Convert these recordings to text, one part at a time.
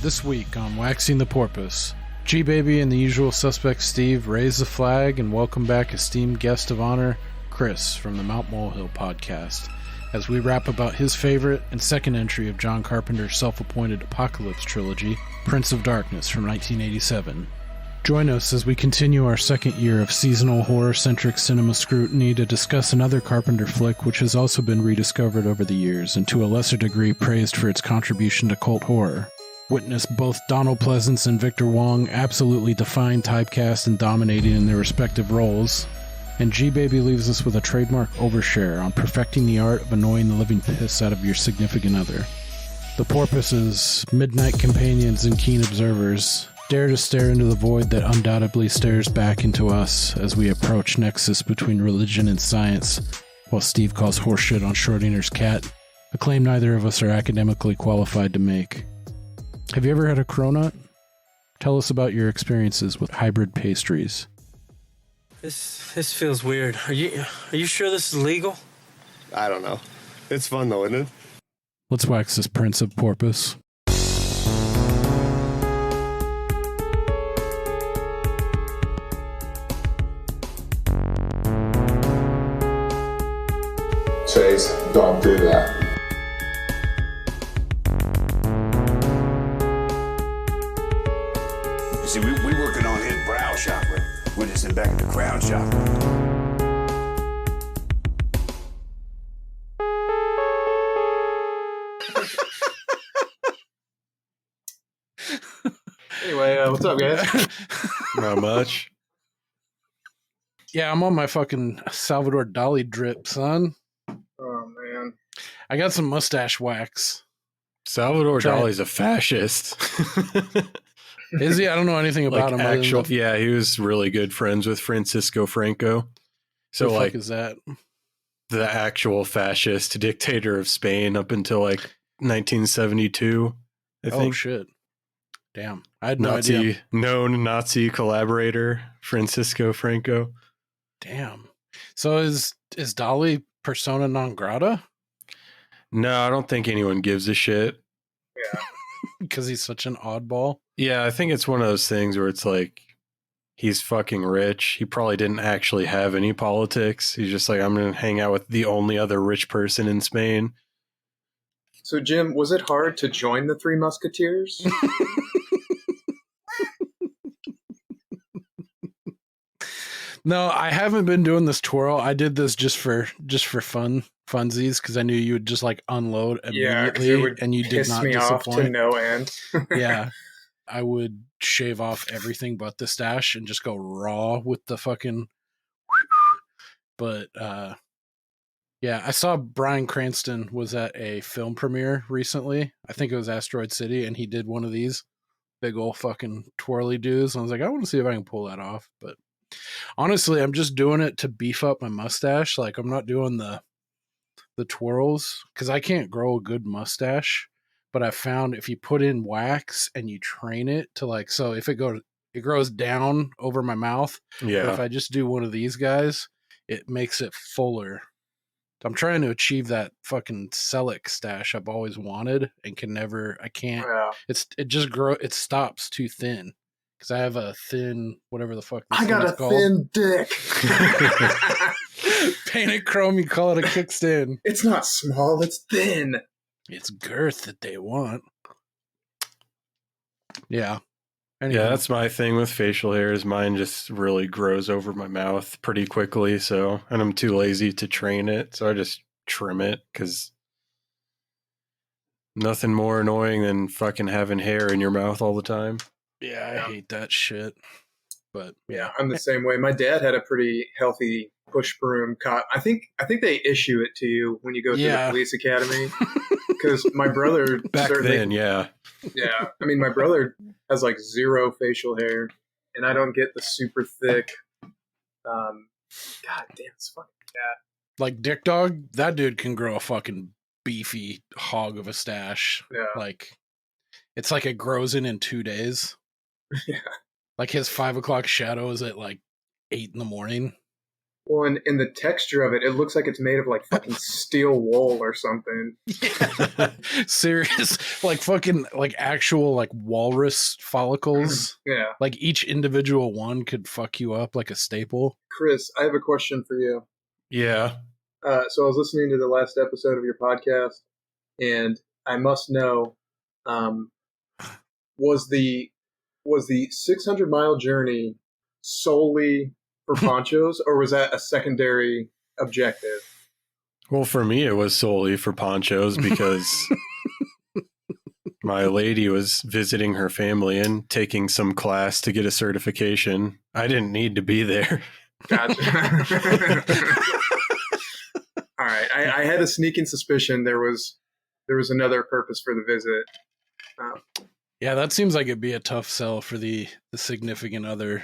This week on Waxing the Porpoise, G-Baby and the usual suspect Steve raise the flag and welcome back esteemed guest of honor, Chris from the Mount Molehill podcast, as we rap about his favorite and second entry of John Carpenter's self-appointed Apocalypse Trilogy, Prince of Darkness from 1987. Join us as we continue our second year of seasonal horror-centric cinema scrutiny to discuss another Carpenter flick which has also been rediscovered over the years and to a lesser degree praised for its contribution to cult horror. Witness both Donald Pleasence and Victor Wong absolutely defying typecast and dominating in their respective roles. And G-Baby leaves us with a trademark overshare on perfecting the art of annoying the living piss out of your significant other. The porpoises, midnight companions and keen observers, dare to stare into the void that undoubtedly stares back into us as we approach nexus between religion and science, while Steve calls horseshit on Schrödinger's cat, a claim neither of us are academically qualified to make. Have you ever had a cronut? Tell us about your experiences with hybrid pastries. This feels weird. Are you sure this is legal? I don't know. It's fun though, isn't it? Let's wax this Prince of Porpoise. Chase, don't do that. You see, we working on his brow chakra. We're just in back of the crown chakra. Anyway, what's up, guys? Not much. Yeah, I'm on my fucking Salvador Dali drip, son. Oh, man. I got some mustache wax. Salvador Dali's a fascist. Is he? I don't know anything about him. Yeah, he was really good friends with Francisco Franco. So, Who the like, fuck is that? the actual fascist dictator of Spain up until like 1972, I think. Oh shit! Damn, I had no idea. Known Nazi collaborator Francisco Franco. Damn. So is Dali persona non grata? No, I don't think anyone gives a shit. Yeah. Because he's such an oddball. Yeah, I think it's one of those things where it's like he's fucking rich. He probably didn't actually have any politics. He's just like, I'm going to hang out with the only other rich person in Spain. So, Jim, was it hard to join the Three Musketeers? No, I haven't been doing this twirl. I did this just for funsies, because I knew you would just like unload immediately, and you did not me disappoint. Off to no end. Yeah, I would shave off everything but the stash and just go raw with the fucking. But yeah, I saw Bryan Cranston was at a film premiere recently. I think it was Asteroid City, and he did one of these big old fucking twirly doos. And I was like, I want to see if I can pull that off, but. Honestly, I'm just doing it to beef up my mustache. Like, I'm not doing the twirls because I can't grow a good mustache. But I found if you put in wax and you train it to like, so if it grows down over my mouth. Yeah. But if I just do one of these guys, it makes it fuller. I'm trying to achieve that fucking Celic stash I've always wanted and I can't. Yeah. It stops too thin. Because I have a thin, whatever the fuck this I got a called. thin dick. Painted chrome, you call it a kickstand. It's not small, it's thin. It's girth that they want. Yeah. Anyway. Yeah, that's my thing with facial hair is mine just really grows over my mouth pretty quickly. So, and I'm too lazy to train it. So I just trim it because nothing more annoying than fucking having hair in your mouth all the time. Yeah, I hate that shit. But yeah, I'm the same way. My dad had a pretty healthy push broom cot. I think they issue it to you when you go through the police academy. Because my brother back then, yeah. I mean, my brother has like zero facial hair, and I don't get the super thick. God damn, it's fucking cat. Like Dick Dog, that dude can grow a fucking beefy hog of a stash. Yeah, like it's like it grows in 2 days. Yeah. Like his 5 o'clock shadow is at like 8 in the morning. Well, and the texture of it looks like it's made of like fucking steel wool or something. Yeah. Serious, like fucking, like actual like walrus follicles. Yeah. Like each individual one could fuck you up like a staple. Chris, I have a question for you. Yeah. So I was listening to the last episode of your podcast, and I must know, was the 600-mile journey solely for ponchos, or was that a secondary objective? Well, for me, it was solely for ponchos because my lady was visiting her family and taking some class to get a certification. I didn't need to be there. Gotcha. All right, I had a sneaking suspicion there was another purpose for the visit. Yeah, that seems like it'd be a tough sell for the significant other.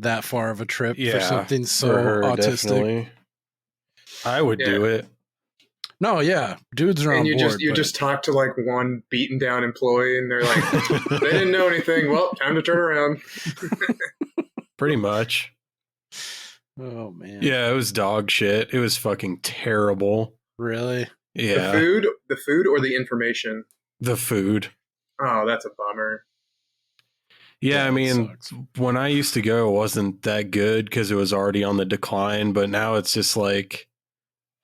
That far of a trip for something so autistic. Definitely. I would do it. No, yeah, dudes are and on you board. You just talk to like one beaten down employee, and they're like, they didn't know anything. Well, time to turn around. Pretty much. Oh man. Yeah, it was dog shit. It was fucking terrible. Really? Yeah. The food, or the information? The food. Oh, that's a bummer. Yeah, I mean, when I used to go, it wasn't that good because it was already on the decline, but now it's just like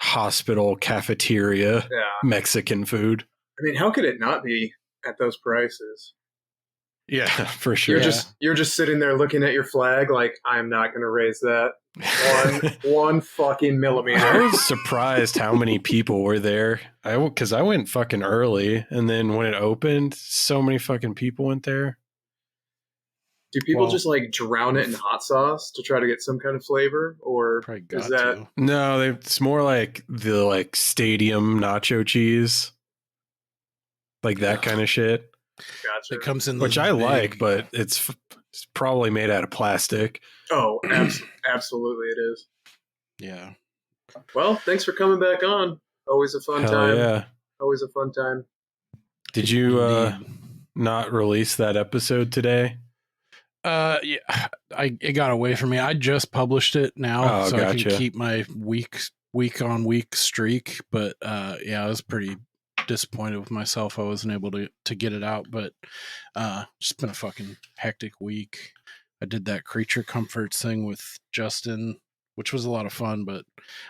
hospital cafeteria Mexican food. I mean, how could it not be at those prices? Yeah, for sure. You're just sitting there looking at your flag like, I'm not going to raise that one fucking millimeter. I was surprised how many people were there. Because I went fucking early, and then when it opened, so many fucking people went there. Do people just like drown it in hot sauce to try to get some kind of flavor, or is that no? It's more like the like stadium nacho cheese, like that kind of shit. Gotcha. It comes in, which I like, but it's probably made out of plastic. Oh, absolutely, it is. Yeah. Well, thanks for coming back on. Always a fun time. Yeah. Always a fun time. Did you not release that episode today? Yeah, it got away from me. I just published it now, so I can keep my week on week streak. But yeah, I was pretty disappointed with myself. I wasn't able to get it out, but just been a fucking hectic week. I did that creature comforts thing with Justin, which was a lot of fun, but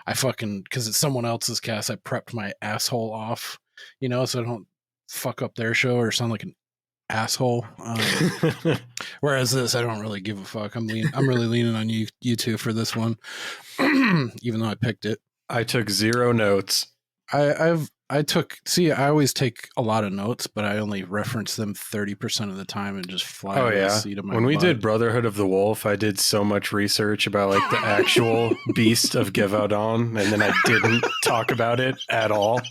I fucking, because it's someone else's cast, I prepped my asshole off, so I don't fuck up their show or sound like an asshole. Whereas this, I don't really give a fuck. I'm really leaning on you two for this one, even though I picked it. I took 0 notes. I always take a lot of notes, but I only reference them 30% of the time and just fly to the seat of my When we butt. did Brotherhood of the Wolf, I did so much research about like the actual beast of Gevaudan, and then I didn't talk about it at all.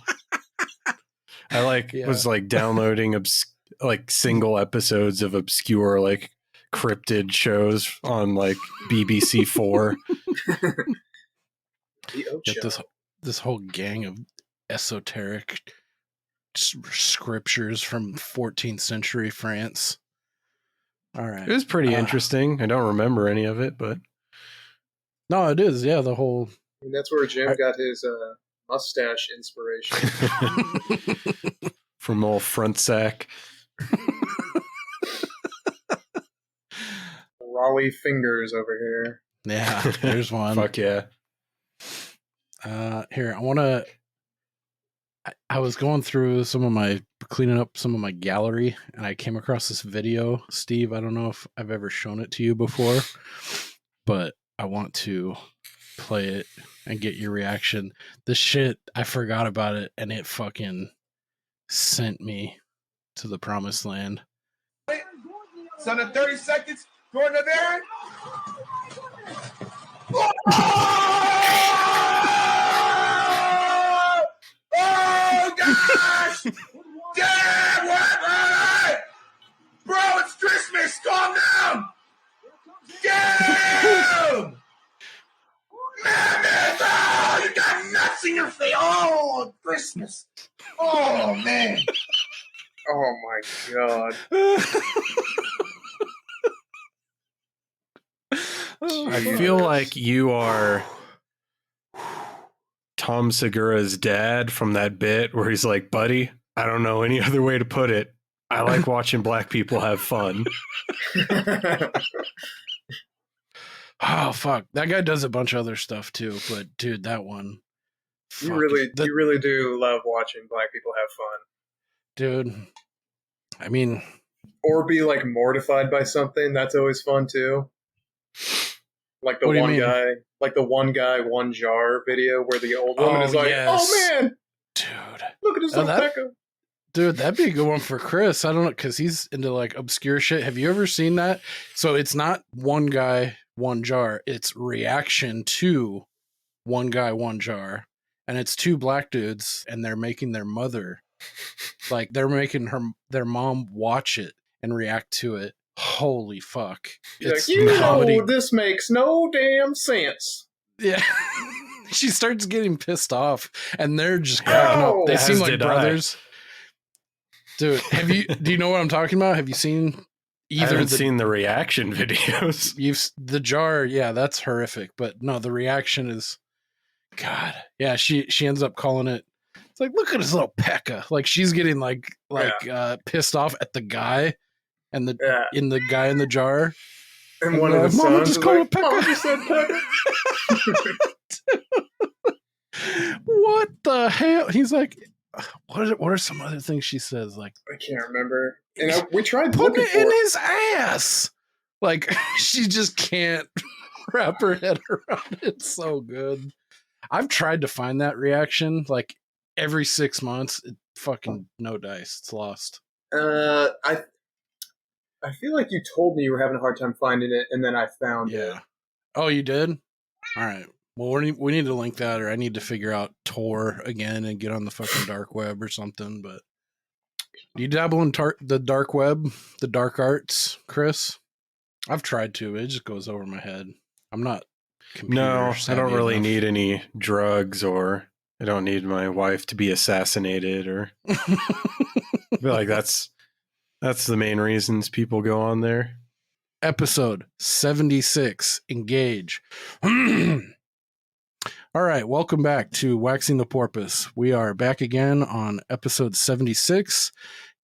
I was like downloading like single episodes of obscure like cryptid shows on like BBC 4. Get this whole gang of esoteric scriptures from 14th century France. All right. It was pretty interesting. I don't remember any of it, but no, it is. Yeah, the whole. And that's where Jim got his mustache inspiration from old front sack. Raleigh fingers over here. Yeah, there's one. Fuck yeah. Here, I was going through cleaning up some of my gallery, and I came across this video. Steve, I don't know if I've ever shown it to you before, but I want to play it and get your reaction. This shit, I forgot about it, and it fucking sent me to the promised land. So in 30 seconds, Gordon Aaron. Oh, gosh! Damn, what? Bro, it's Christmas. Calm down. Damn! Man, oh, you got nuts in your face. Oh, Christmas. Oh, man. Oh, my God. I feel like you are Tom Segura's dad from that bit where he's like, buddy, I don't know any other way to put it. I like watching black people have fun. Oh, fuck. That guy does a bunch of other stuff too, but dude, that one. You really do love watching black people have fun. Dude, I mean... Or be, like, mortified by something. That's always fun, too. Like the one guy, one jar video where the old woman is like, yes. Oh, man! Dude. Look at his little pecker. Dude, that'd be a good one for Chris. I don't know, because he's into, like, obscure shit. Have you ever seen that? So it's not one guy, one jar. It's reaction to one guy, one jar. And it's two black dudes, and they're making their mother, like, they're making their mom watch it and react to it. Holy fuck. It's like, you know, this makes no damn sense. Yeah. She starts getting pissed off, and they're just cracking up. They seem like brothers. Dude, do you know what I'm talking about? Have you seen either? I haven't seen the reaction videos. The jar, yeah, that's horrific. But no, the reaction is, God. Yeah, she ends up calling it, it's like, look at his little pekka. Like, she's getting pissed off at the guy and the guy in the jar. And one of the sons just called like, Mama just said pekka. What the hell? He's like, what are some other things she says? Like, I can't remember. And we tried putting it in his ass. Like, she just can't wrap her head around it. It's so good. I've tried to find that reaction like every 6 months. Fucking no dice. It's lost. I feel like you told me you were having a hard time finding it, and then I found it. Oh, you did? All right. Well, we need to link that, or I need to figure out Tor again and get on the fucking dark web or something. But do you dabble in the dark web, the dark arts, Chris? I've tried to. It just goes over my head. I'm not. No, I don't really need any drugs, or I don't need my wife to be assassinated, or I feel like that's the main reasons people go on there. Episode 76, engage. All right, welcome back to Waxing the Porpoise. We are back again on episode 76,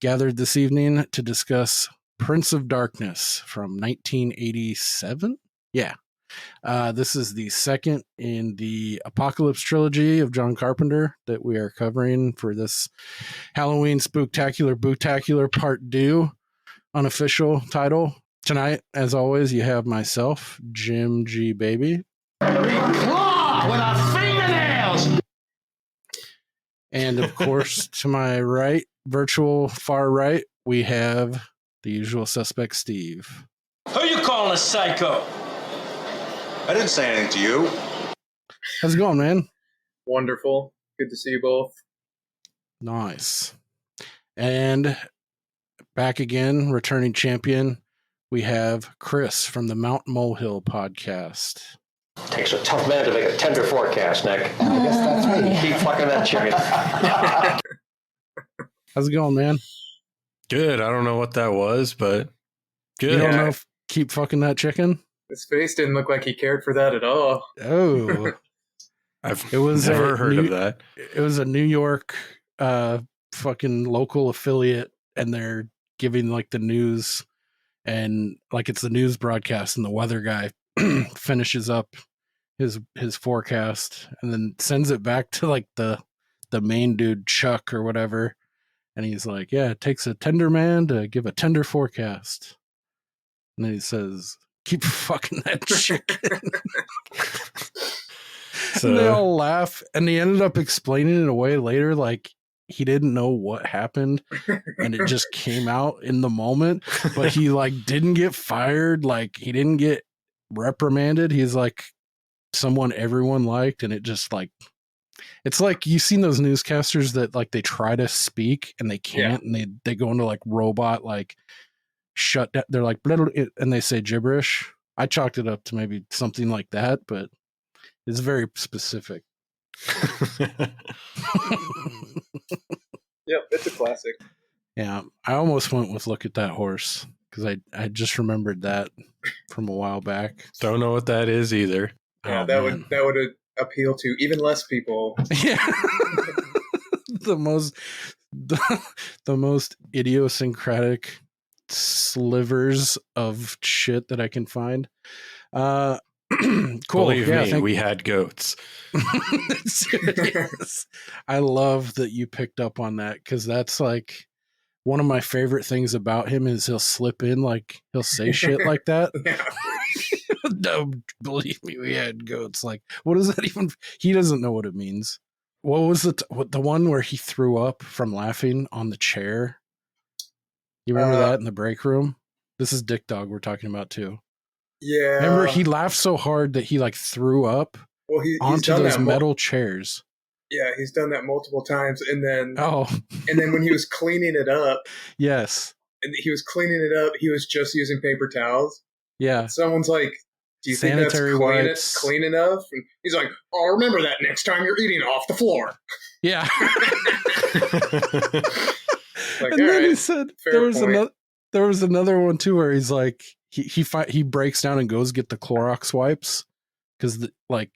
gathered this evening to discuss Prince of Darkness from 1987. Yeah. This is the second in the Apocalypse Trilogy of John Carpenter that we are covering for this Halloween Spooktacular Bootacular Part 2 unofficial title. Tonight, as always, you have myself, Jim G. Baby. Claw with our fingernails! And of course, to my right, virtual far right, we have the usual suspect, Steve. Who you calling a psycho? I didn't say anything to you. How's it going, man? Wonderful. Good to see you both. Nice. And back again, returning champion, we have Chris from the Mount Molehill podcast. Takes a tough man to make a tender forecast, Nick. I guess that's me. Keep fucking that chicken. How's it going, man? Good. I don't know what that was, but good. You don't know if keep fucking that chicken? His face didn't look like he cared for that at all. Oh. I've never heard of that. It was a New York fucking local affiliate, and they're giving like the news, and like it's the news broadcast, and the weather guy finishes up his forecast and then sends it back to like the main dude, Chuck or whatever, and he's like, yeah, it takes a tender man to give a tender forecast. And then he says, keep fucking that chicken. And they all laugh, and he ended up explaining it away later, like he didn't know what happened, and it just came out in the moment. But he like didn't get fired, like he didn't get reprimanded. He's like someone everyone liked, and it just like, it's like you've seen those newscasters that like they try to speak and they can't, and they go into like robot, like shut down. They're like, and they say gibberish. I chalked it up to maybe something like that, but it's very specific. Yep, it's a classic. Yeah, I almost went with Look at That Horse because I just remembered that from a while back. Don't know what that is either. Yeah, that would appeal to even less people. Yeah. the most idiosyncratic slivers of shit that I can find. Cool. Believe me, Thank we had goats. Serious. I love that you picked up on that, because that's like one of my favorite things about him is he'll slip in, like he'll say shit like that. Yeah. No, believe me, we had goats. Like, what does that even? He doesn't know what it means. What was the one where he threw up from laughing on the chair? You remember that in the break room? This is Dick Dog we're talking about too. Yeah. Remember, he laughed so hard that he like threw up onto those metal chairs. Yeah, he's done that multiple times, and then and then when he was cleaning it up, yes, and he was cleaning it up, he was just using paper towels. Yeah, someone's like, "Do you sanitary think that's clean enough?" And he's like, "I'll remember that next time you're eating off the floor." Yeah. Like, and then right, he said there was another one too where he's like he breaks down and goes get the Clorox wipes because like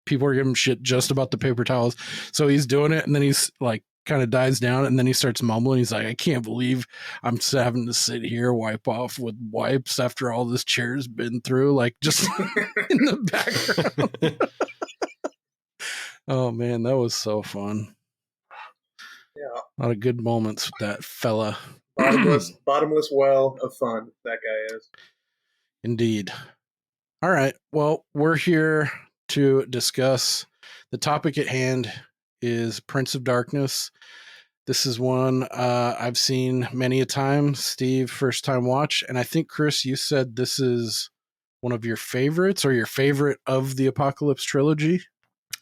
people are giving him shit just about the paper towels. So he's doing it, and then he's like kind of dies down, and then he starts mumbling. He's like, "I can't believe I'm having to sit here wipe off with wipes after all this chair's been through." Like just in the background. Oh man, that was so fun. Yeah, a lot of good moments with that fella. Bottomless well of fun that guy is. Indeed. All right. Well, we're here to discuss the topic at hand is Prince of Darkness. This is one I've seen many a time. Steve, first time watch. And I think, Chris, you said this is one of your favorites, or your favorite of the Apocalypse Trilogy.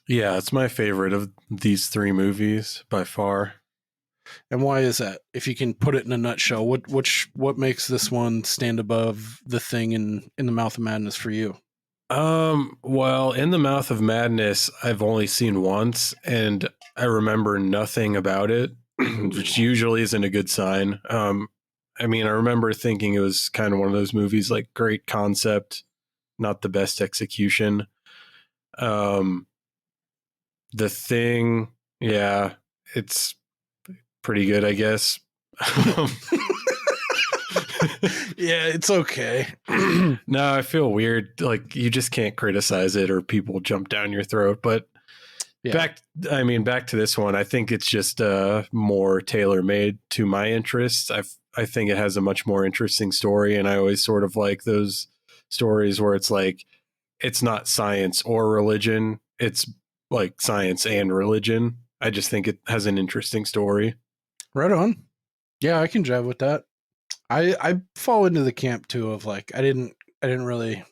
Yeah, it's my favorite of these three movies by far. And why is that? If you can put it in a nutshell, what makes this one stand above The Thing in the Mouth of Madness for you? Well, In the Mouth of Madness, I've only seen once, and I remember nothing about it, which usually isn't a good sign. I mean, I remember thinking it was kind of one of those movies, like great concept, not the best execution. The Thing, yeah, it's pretty good, I guess. Yeah, it's okay. No, I feel weird. Like, you just can't criticize it or people jump down your throat. But yeah. back to this one. I think it's just more tailor-made to my interests. I think it has a much more interesting story, and I always sort of like those stories where it's like it's not science or religion. It's like science and religion. I just think it has an interesting story. Right on. Yeah, I can jive with that. I fall into the camp too of like I didn't really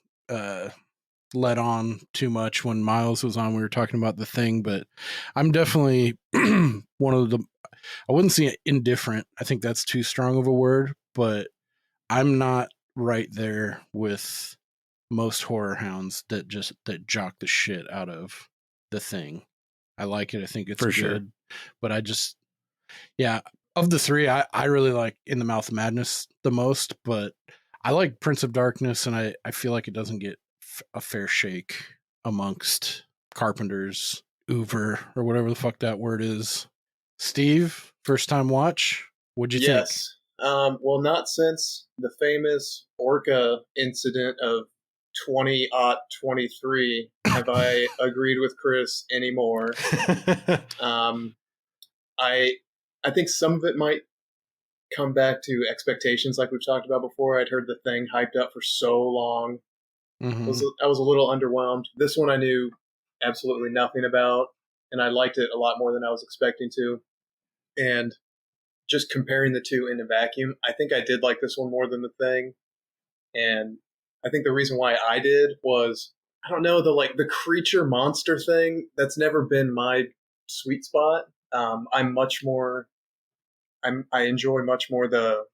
let on too much when Miles was on. We were talking about The Thing, but I'm definitely one of the, I wouldn't say indifferent. I think that's too strong of a word, but I'm not right there with most horror hounds that jock the shit out of The Thing. I like it. I think it's for good, sure. But I just, yeah, of the three, I really like In the Mouth of Madness the most, but I like Prince of Darkness, and I feel like it doesn't get a fair shake amongst Carpenter's oeuvre, or whatever the fuck that word is. Steve, first time watch, what'd you think? Yes. Well, not since the famous Orca incident of 2023 have I agreed with Chris anymore. I think some of it might come back to expectations, like we've talked about before. I'd heard The Thing hyped up for so long. Mm-hmm. I was a little underwhelmed. This one I knew absolutely nothing about, and I liked it a lot more than I was expecting to. And just comparing the two in a vacuum, I think I did like this one more than The Thing. And I think the reason why I did was, I don't know, the creature monster thing, that's never been my sweet spot. I enjoy much more the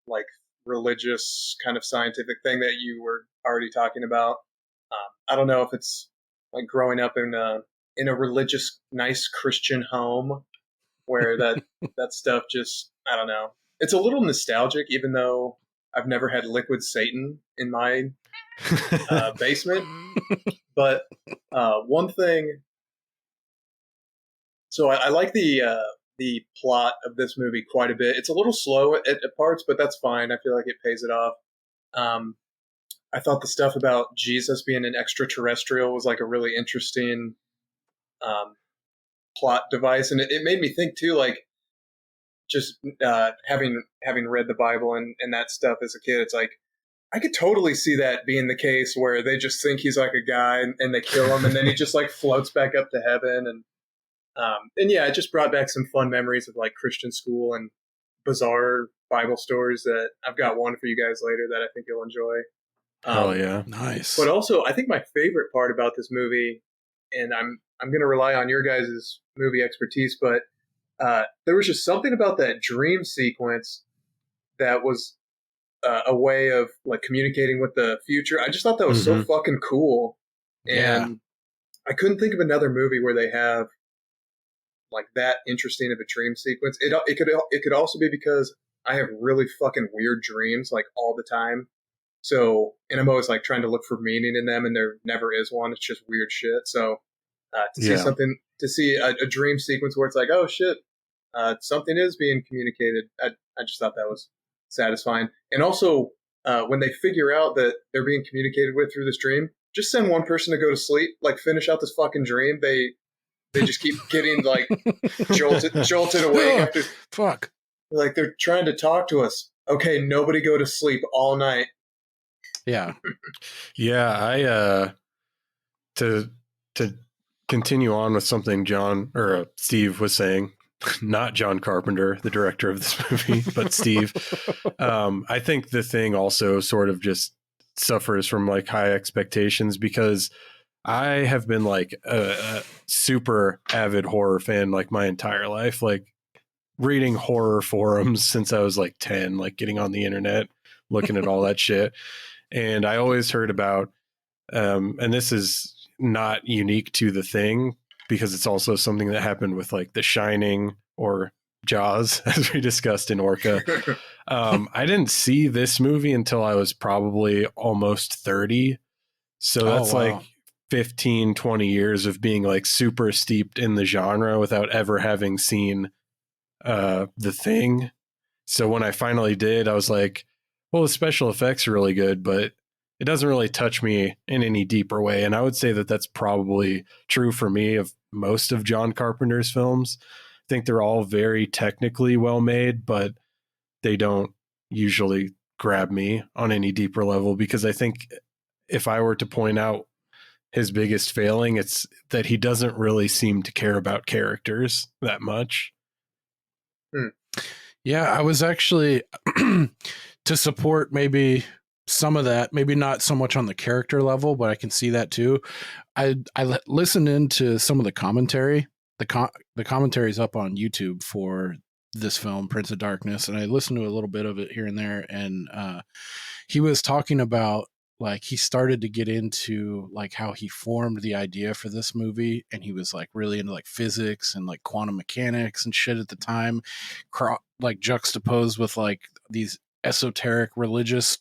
like religious kind of scientific thing that you were already talking about. I don't know if it's like growing up in a religious, nice Christian home where that stuff just, I don't know. It's a little nostalgic, even though I've never had liquid Satan in my basement. But one thing So I like the plot of this movie quite a bit. It's a little slow at parts, but that's fine. I feel like it pays it off. I thought the stuff about Jesus being an extraterrestrial was like a really interesting plot device, and it made me think too, like just having read the Bible and that stuff as a kid. It's like I could totally see that being the case where they just think he's like a guy and they kill him, and then he just like floats back up to heaven, and yeah, it just brought back some fun memories of like Christian school and bizarre Bible stories that I've got one for you guys later that I think you'll enjoy. Oh yeah, Nice. But also, I think my favorite part about this movie, and I'm going to rely on your guys' movie expertise, but there was just something about that dream sequence that was a way of like communicating with the future. I just thought that was so fucking cool, and I couldn't think of another movie where they have like that interesting of a dream sequence. It could also be because I have really fucking weird dreams like all the time. So, and I'm always like trying to look for meaning in them, and there never is one. It's just weird shit. So, to see a dream sequence where it's like, oh shit, something is being communicated. I just thought that was satisfying. And also, when they figure out that they're being communicated with through this dream, just send one person to go to sleep. Like finish out this fucking dream. They just keep getting like jolted awake after. Fuck. Like they're trying to talk to us. Okay, nobody go to sleep all night. Yeah. yeah. I to continue on with something John or Steve was saying. Not John Carpenter, the director of this movie, but Steve. I think the thing also sort of just suffers from like high expectations because I have been like a super avid horror fan like my entire life, like reading horror forums since I was like 10, like getting on the internet, looking at all that shit. And I always heard about, and this is not unique to The Thing, because it's also something that happened with like The Shining or Jaws, as we discussed in Orca. I didn't see this movie until I was probably almost 30. So that's like 15, 20 years of being like super steeped in the genre without ever having seen The Thing. So when I finally did, I was like, well, the special effects are really good, but it doesn't really touch me in any deeper way. And I would say that that's probably true for me of most of John Carpenter's films. I think they're all very technically well made, but they don't usually grab me on any deeper level, because I think if I were to point out his biggest failing, it's that he doesn't really seem to care about characters that much. Yeah, I was actually to support maybe some of that, maybe not so much on the character level, but I can see that too. I listened into some of the commentary. The commentary is up on YouTube for this film, Prince of Darkness, and I listened to a little bit of it here and there. And he was talking about like he started to get into like how he formed the idea for this movie, and he was like really into like physics and like quantum mechanics and shit at the time, like juxtaposed with like these esoteric religious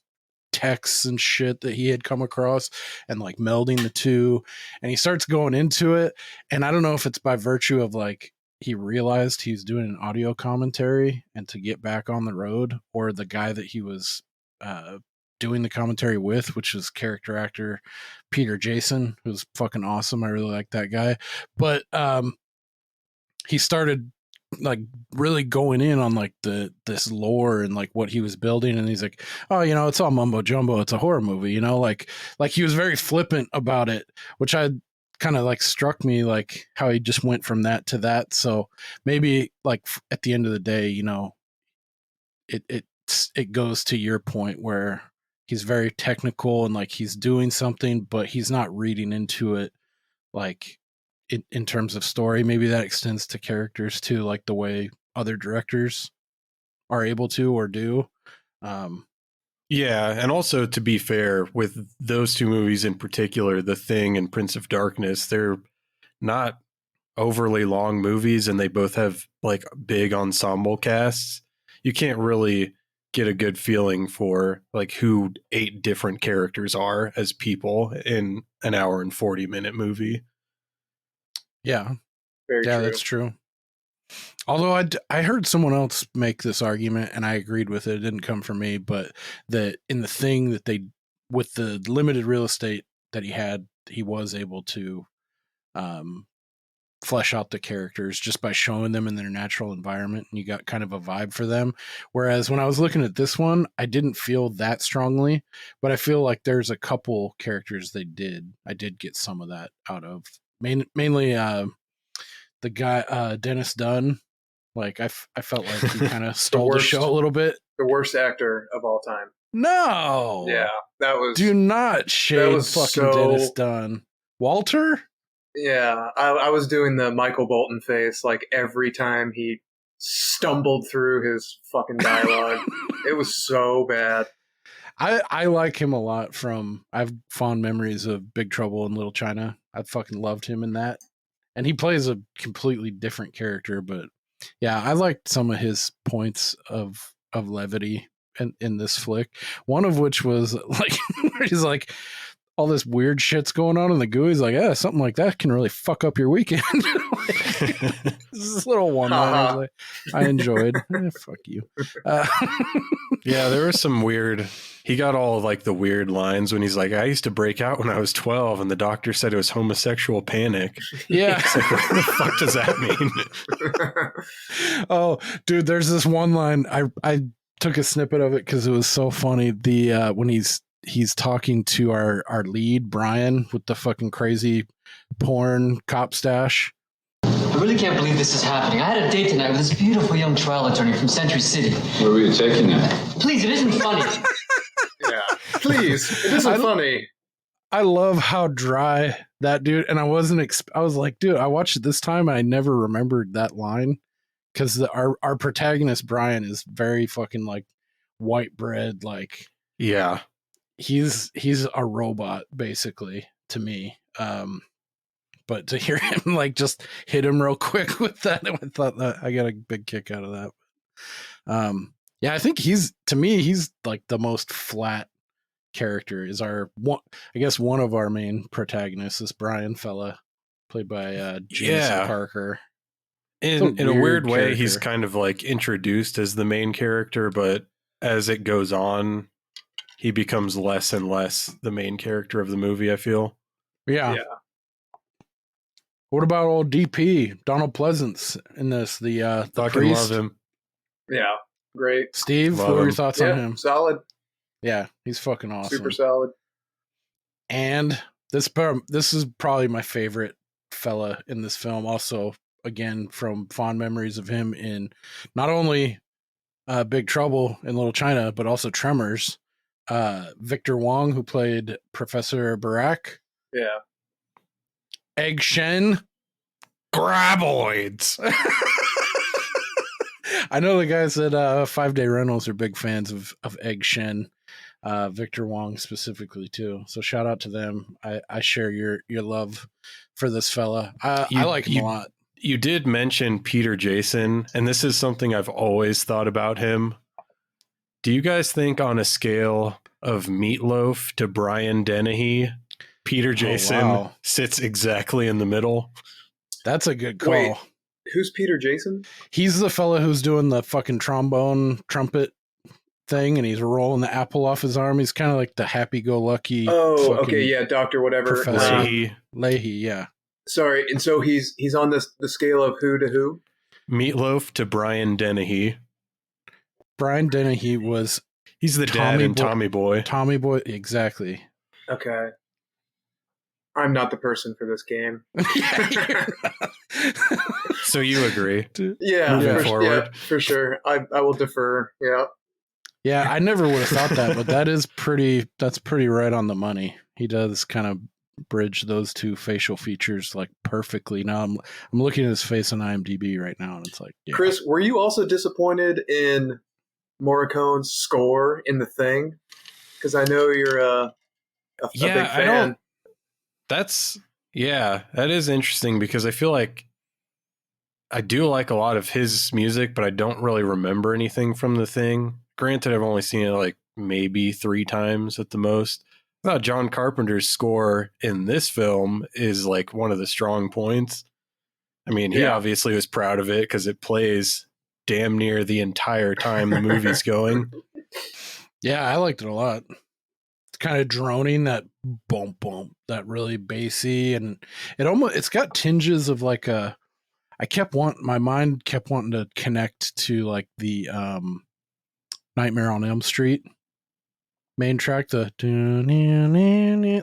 texts and shit that he had come across, and like melding the two. And he starts going into it, and I don't know if it's by virtue of like he realized he's doing an audio commentary and to get back on the road, or the guy that he was doing the commentary with, which is character actor Peter Jason, who's fucking awesome. I really like that guy. But he started like really going in on like this lore and like what he was building, and he's like, oh, you know, it's all mumbo jumbo, it's a horror movie, you know, like he was very flippant about it, which I kind of like struck me, like how he just went from that to that. So maybe like at the end of the day, you know, it goes to your point where he's very technical and like he's doing something, but he's not reading into it like in terms of story. Maybe that extends to characters too, like the way other directors are able to or do. Yeah, and also to be fair, with those two movies in particular, The Thing and Prince of Darkness, they're not overly long movies, and they both have like big ensemble casts. You can't really get a good feeling for like who 8 different characters are as people in an hour and 40-minute movie. Yeah. Very Yeah, true. that's true. Although I heard someone else make this argument, and I agreed with it. It didn't come from me, but that in the thing that they, with the limited real estate that he had, he was able to flesh out the characters just by showing them in their natural environment, and you got kind of a vibe for them. Whereas when I was looking at this one, I didn't feel that strongly, but I feel like there's a couple characters I did get some of that out of. Mainly the guy, Dennis Dunn. Like, I felt like he kind of stole the show a little bit. The worst actor of all time. No! Yeah, that was... Do not shade fucking Dennis Dunn. Walter? Yeah, I was doing the Michael Bolton face like every time he stumbled through his fucking dialogue. It was so bad. I like him a lot I have fond memories of Big Trouble in Little China. I fucking loved him in that. And he plays a completely different character, but yeah, I liked some of his points of levity in this flick. One of which was like, he's like, all this weird shit's going on in the GUI. He's like, yeah, something like that can really fuck up your weekend. This little one like, I enjoyed. Fuck you. Yeah, there was some weird. He got all like the weird lines when he's like, I used to break out when I was 12, and the doctor said it was homosexual panic. Yeah. It's like, what the fuck does that mean? Oh, dude, there's this one line. I took a snippet of it because it was so funny. The when he's talking to our lead, Brian, with the fucking crazy porn cop stash. I really can't believe this is happening. I had a date tonight with this beautiful young trial attorney from Century City. Where were you taking it? Please, it isn't funny. Yeah, please, it isn't funny. I love how dry that dude, and I was like, dude, I watched it this time and I never remembered that line because our protagonist, Brian, is very fucking like white bread, like, yeah. He's a robot basically to me. But to hear him like just hit him real quick with that, I thought that I got a big kick out of that. Yeah, I think he's like the most flat character. Is our one? I guess one of our main protagonists is Brian fella, played by Jameson Parker. In a weird way, he's kind of like introduced as the main character, but as it goes on, he becomes less and less the main character of the movie, I feel. Yeah. What about old DP, Donald Pleasence in this? The fucking priest? love him. Yeah, great. Steve, what were your thoughts on him? Solid. Yeah, he's fucking awesome. Super solid. And this is probably my favorite fella in this film. Also, again, from fond memories of him in not only Big Trouble in Little China, but also Tremors. Victor Wong, who played Professor Barack. Yeah. Egg Shen. Graboids. I know the guys at 5 Day Rentals are big fans of Egg Shen. Victor Wong specifically too. So shout out to them. I share your love for this fella. I like him a lot. You did mention Peter Jason, and this is something I've always thought about him. Do you guys think on a scale of Meatloaf to Brian Dennehy, Peter Jason sits exactly in the middle? That's a good call. Wait, who's Peter Jason? He's the fella who's doing the fucking trombone trumpet thing, and he's rolling the apple off his arm. He's kind of like the happy-go-lucky. Oh, okay, yeah, Doctor whatever. Professor Leahy, yeah. Sorry, and so he's on the scale of who to who? Meatloaf to Brian Dennehy. Brian Dennehy he's the dad in Tommy Boy. Tommy Boy, exactly. Okay. I'm not the person for this game. So you agree? Yeah, forward. For sure. I will defer. Yeah. Yeah, I never would have thought that, but that's pretty right on the money. He does kind of bridge those two facial features like perfectly. Now I'm looking at his face on IMDb right now, and it's like, yeah. Chris, were you also disappointed in Morricone's score in The Thing? Because I know you're a big fan. That is interesting because I feel like I do like a lot of his music, but I don't really remember anything from The Thing. Granted, I've only seen it like maybe 3 times at the most. I thought John Carpenter's score in this film is like one of the strong points. I mean, he obviously was proud of it because it plays damn near the entire time the movie's going. Yeah, I liked it a lot. It's kind of droning, that boom boom, that really bassy, and it's got tinges of like my mind kept wanting to connect to like the Nightmare on Elm Street main track, the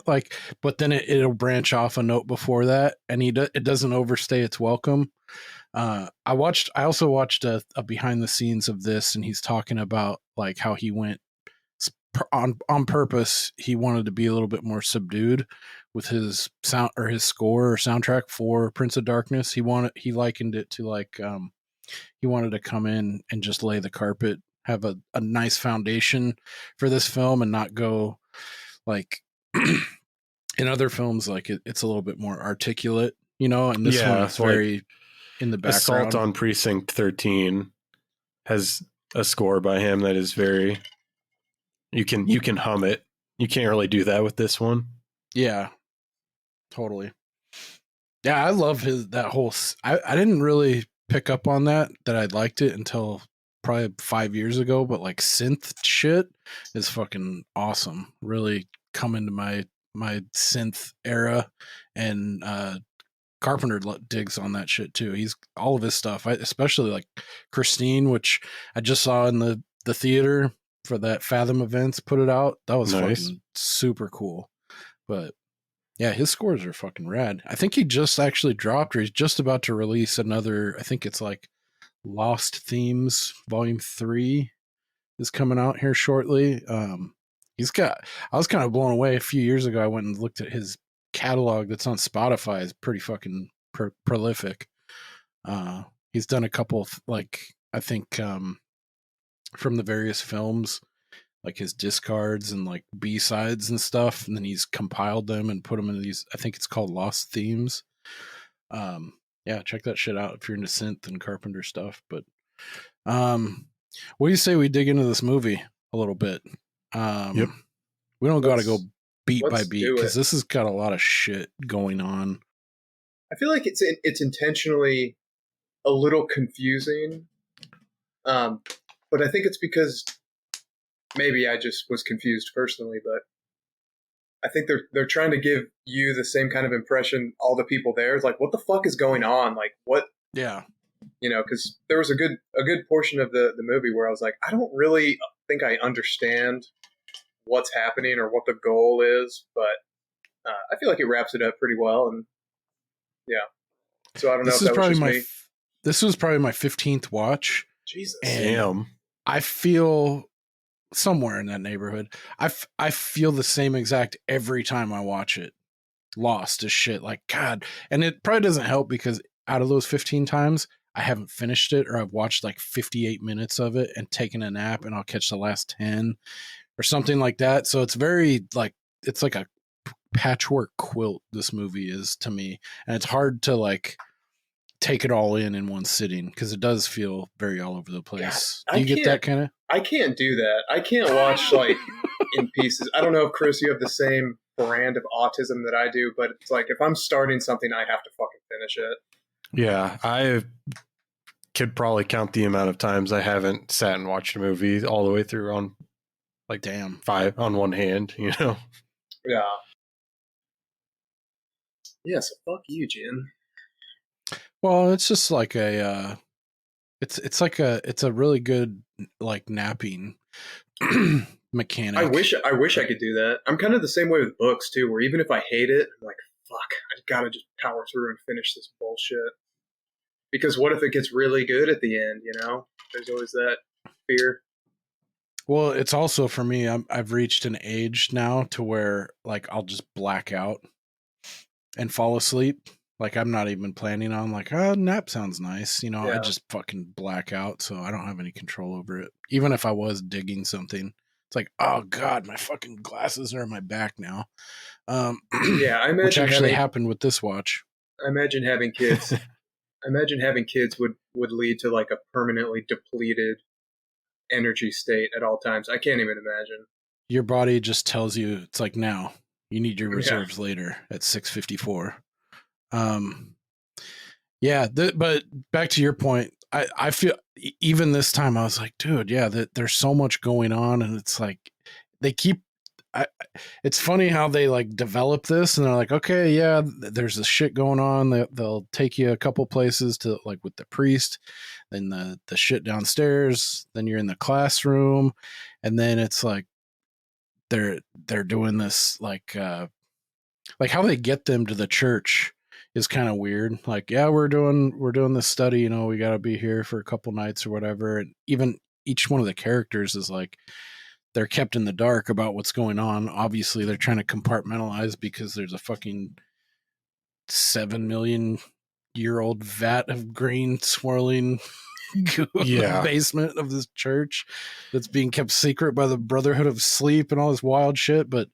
like, but then it'll branch off a note before that, and it doesn't overstay its welcome. I also watched a behind the scenes of this, and he's talking about like how he went on purpose. He wanted to be a little bit more subdued with his sound or his score or soundtrack for Prince of Darkness. He likened it to like he wanted to come in and just lay the carpet, have a nice foundation for this film, and not go like in other films like it's a little bit more articulate, and this one is very in the background. Assault on Precinct 13 has a score by him that is very, you can hum it. You can't really do that with this one. Yeah, totally. Yeah, I love that whole I didn't really pick up on that I liked it until probably 5 years ago, but like synth shit is fucking awesome. Really come into my synth era, and Carpenter digs on that shit too. He's all of his stuff, especially like Christine, which I just saw in the theater for that Fathom events, put it out. That was fucking super cool. But yeah, his scores are fucking rad. I think he just actually dropped, or he's just about to release another. I think it's like Lost Themes Volume 3 is coming out here shortly. I was kind of blown away a few years ago. I went and looked at his catalog that's on Spotify. Is pretty fucking prolific. He's done a couple like, I think from the various films, like his discards and like B-sides and stuff, and then he's compiled them and put them into these, I think it's called Lost Themes. Yeah, check that shit out if you're into synth and Carpenter stuff. But what do you say we dig into this movie a little bit? Yep. We don't gotta go beat by beat, because this has got a lot of shit going on. I feel like it's intentionally a little confusing, but I think it's because maybe I just was confused personally. But I think they're trying to give you the same kind of impression all the people there is like, what the fuck is going on? Like, what? Yeah. Because there was a good portion of the movie where I was like, I don't really think I understand what's happening or what the goal is, but I feel like it wraps it up pretty well. And yeah, so I don't know if that was just me. This was probably my 15th watch. Jesus. Damn. I feel somewhere in that neighborhood. I feel the same exact every time I watch it. Lost as shit. Like, God. And it probably doesn't help because out of those 15 times, I haven't finished it, or I've watched like 58 minutes of it and taken a nap, and I'll catch the last 10 or something like that. So it's very like, it's like a patchwork quilt, this movie is to me. And it's hard to like take it all in one sitting, because it does feel very all over the place. God, do you get that kind of? I can't do that. I can't watch like in pieces. I don't know if, Chris, you have the same brand of autism that I do, but it's like if I'm starting something, I have to fucking finish it. Yeah, I could probably count the amount of times I haven't sat and watched a movie all the way through on like 5 on one hand, Yeah. Yeah, so fuck you, Jen. Well, it's just like a it's a really good like napping mechanic. I wish I could do that. I'm kind of the same way with books too, where even if I hate it, I'm like, fuck, I gotta just power through and finish this bullshit. Because what if it gets really good at the end, There's always that fear. Well, it's also for me, I've reached an age now to where like I'll just black out and fall asleep. Like I'm not even planning on like, nap sounds nice. I just fucking black out. So I don't have any control over it. Even if I was digging something, it's like, oh God, my fucking glasses are on my back now. I imagine which actually happened with this watch. I imagine having kids. would lead to like a permanently depleted energy state at all times. I can't even imagine. Your body just tells you it's like, now you need your reserves later at 6:54. Yeah, but back to your point, I feel even this time I was like, dude, yeah, there's so much going on, and it's like they keep. It's funny how they like develop this, and they're like, okay, yeah, there's this shit going on. They'll take you a couple places to like with the priest, then the shit downstairs, then you're in the classroom, and then it's like they're doing this like how they get them to the church is kind of weird. Like, yeah, we're doing this study, you know, we got to be here for a couple nights or whatever. And even each one of the characters is like they're kept in the dark about what's going on. Obviously, they're trying to compartmentalize because there's a fucking 7 million-year-old vat of green swirling goo in the basement of this church that's being kept secret by the Brotherhood of Sleep and all this wild shit. But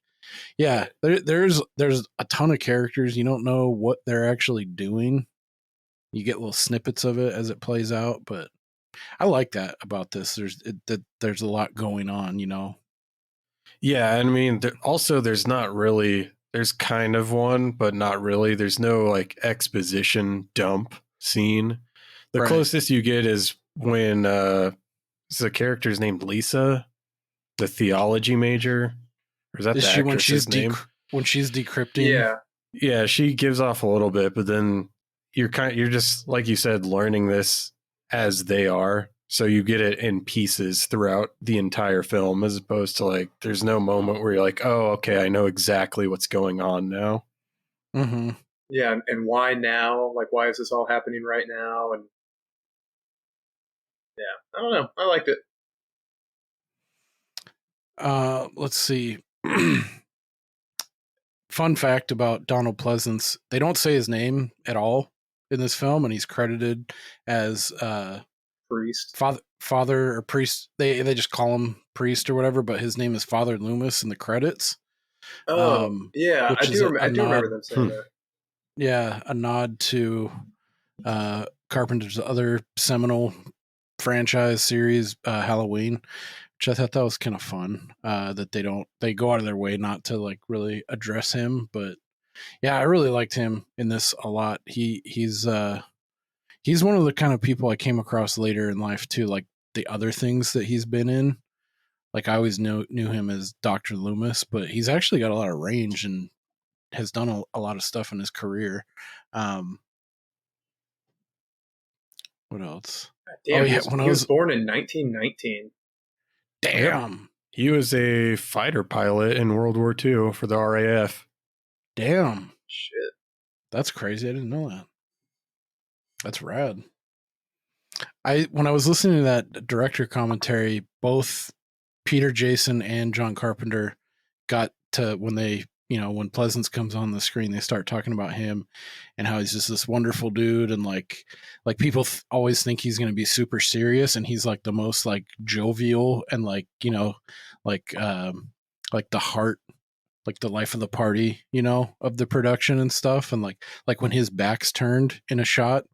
yeah, there's a ton of characters. You don't know what they're actually doing. You get little snippets of it as it plays out, but I like that about this. There's a lot going on, you know. Yeah, and I mean, there's not really. There's kind of one, but not really. There's no like exposition dump scene. The closest you get is when the character's named Lisa, the theology major. Or is that is the she when actress's name? When she's decrypting? Yeah, she gives off a little bit, but then you're just like you said, learning this as they are. So you get it in pieces throughout the entire film, as opposed to like there's no moment where you're like, oh, okay, I know exactly what's going on now. Mm-hmm. Yeah, and why now? Like, why is this all happening right now? And yeah, I don't know. I liked it. Let's see. Fun fact about Donald Pleasence: they don't say his name at all in this film, and he's credited as priest, father or priest. They just call him priest or whatever, but his name is Father Loomis in the credits. Yeah, I do remember them saying that. Yeah, a nod to Carpenter's other seminal franchise series, Halloween, which I thought that was kind of fun. That they go out of their way not to like really address him, but yeah, I really liked him in this a lot. He's one of the kind of people I came across later in life too, like the other things that he's been in. Like I always knew him as Dr. Loomis, but he's actually got a lot of range and has done a lot of stuff in his career. What else? Damn, he was born in 1919. Damn. He was a fighter pilot in World War II for the RAF. Damn. Shit. That's crazy. I didn't know that. That's rad. When I was listening to that director commentary, both Peter Jason and John Carpenter got to when Pleasence comes on the screen, they start talking about him and how he's just this wonderful dude, and like people always think he's going to be super serious, and he's like the most like jovial and like like the heart, like the life of the party, of the production and stuff, and like when his back's turned in a shot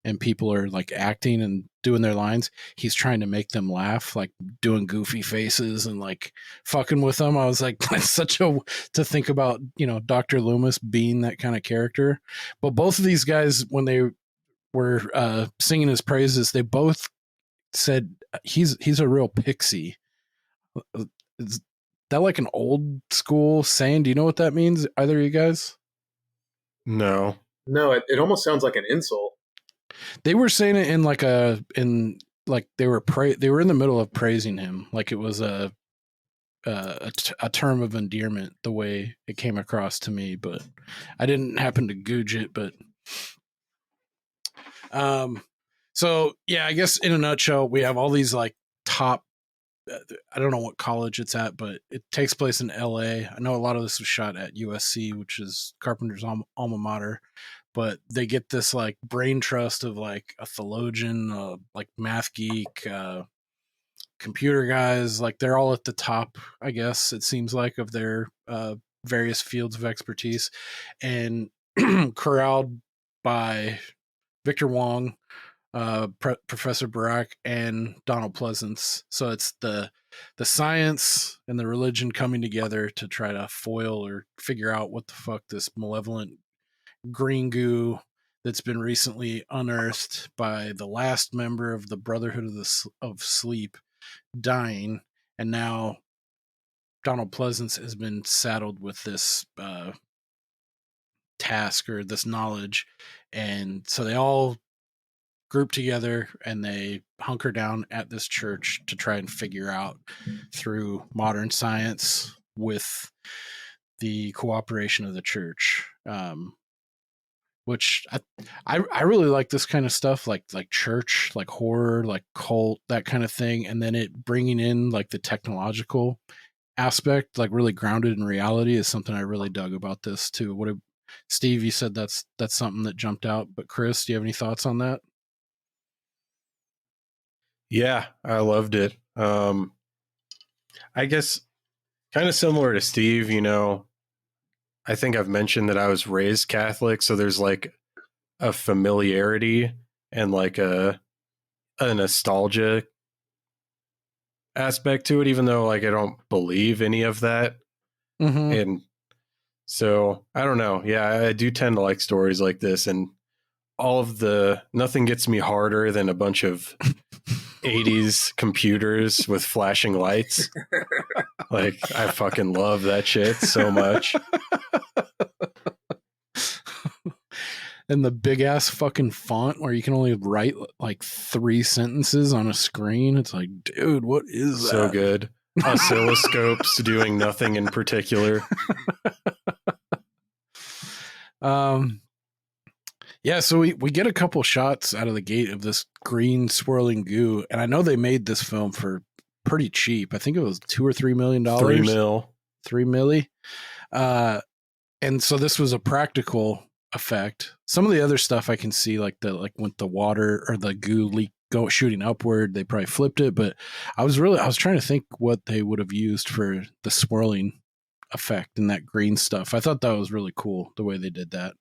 and people are like acting and doing their lines, he's trying to make them laugh, like doing goofy faces and like fucking with them. I was like, that's to think about, Dr. Loomis being that kind of character. But both of these guys, when they were singing his praises, they both said he's a real pixie. Is that like an old school saying? Do you know what that means? Either of you guys? No, it almost sounds like an insult. They were saying it in they were in the middle of praising him, like it was a term of endearment, the way it came across to me, but I didn't happen to googe it. But so yeah, I guess in a nutshell, we have all these like top. I don't know what college it's at, but it takes place in LA. I know a lot of this was shot at USC, which is Carpenter's alma mater. But they get this like brain trust of like a theologian, like math geek, computer guys. Like they're all at the top, I guess it seems like, of their various fields of expertise, and corralled by Victor Wong, Professor Barack, and Donald Pleasence. So it's the science and the religion coming together to try to foil or figure out what the fuck this malevolent green goo that's been recently unearthed by the last member of the Brotherhood of Sleep dying, and now Donald Pleasence has been saddled with this task or this knowledge, and so they all group together and they hunker down at this church to try and figure out through modern science with the cooperation of the church. Which I really like this kind of stuff, like church, like horror, like cult, that kind of thing, and then it bringing in like the technological aspect, like really grounded in reality, is something I really dug about this too. Steve, you said that's something that jumped out, but Chris, do you have any thoughts on that? Yeah, I loved it. I guess kind of similar to Steve, I think I've mentioned that I was raised Catholic, so there's like a familiarity and like a nostalgia aspect to it, even though like I don't believe any of that. Mm-hmm. And so I don't know. Yeah, I do tend to like stories like this, and nothing gets me harder than a bunch of 80s computers with flashing lights. Like, I fucking love that shit so much. And the big ass fucking font where you can only write like 3 sentences on a screen. It's like, dude, what is that? So good. Oscilloscopes doing nothing in particular. Yeah, so we get a couple shots out of the gate of this green swirling goo, and I know they made this film for pretty cheap. I think it was $2 or $3 million. $3 million. $3 million. And so this was a practical effect. Some of the other stuff I can see, like with the water or the goo leak shooting upward, they probably flipped it. But I was trying to think what they would have used for the swirling effect and that green stuff. I thought that was really cool the way they did that.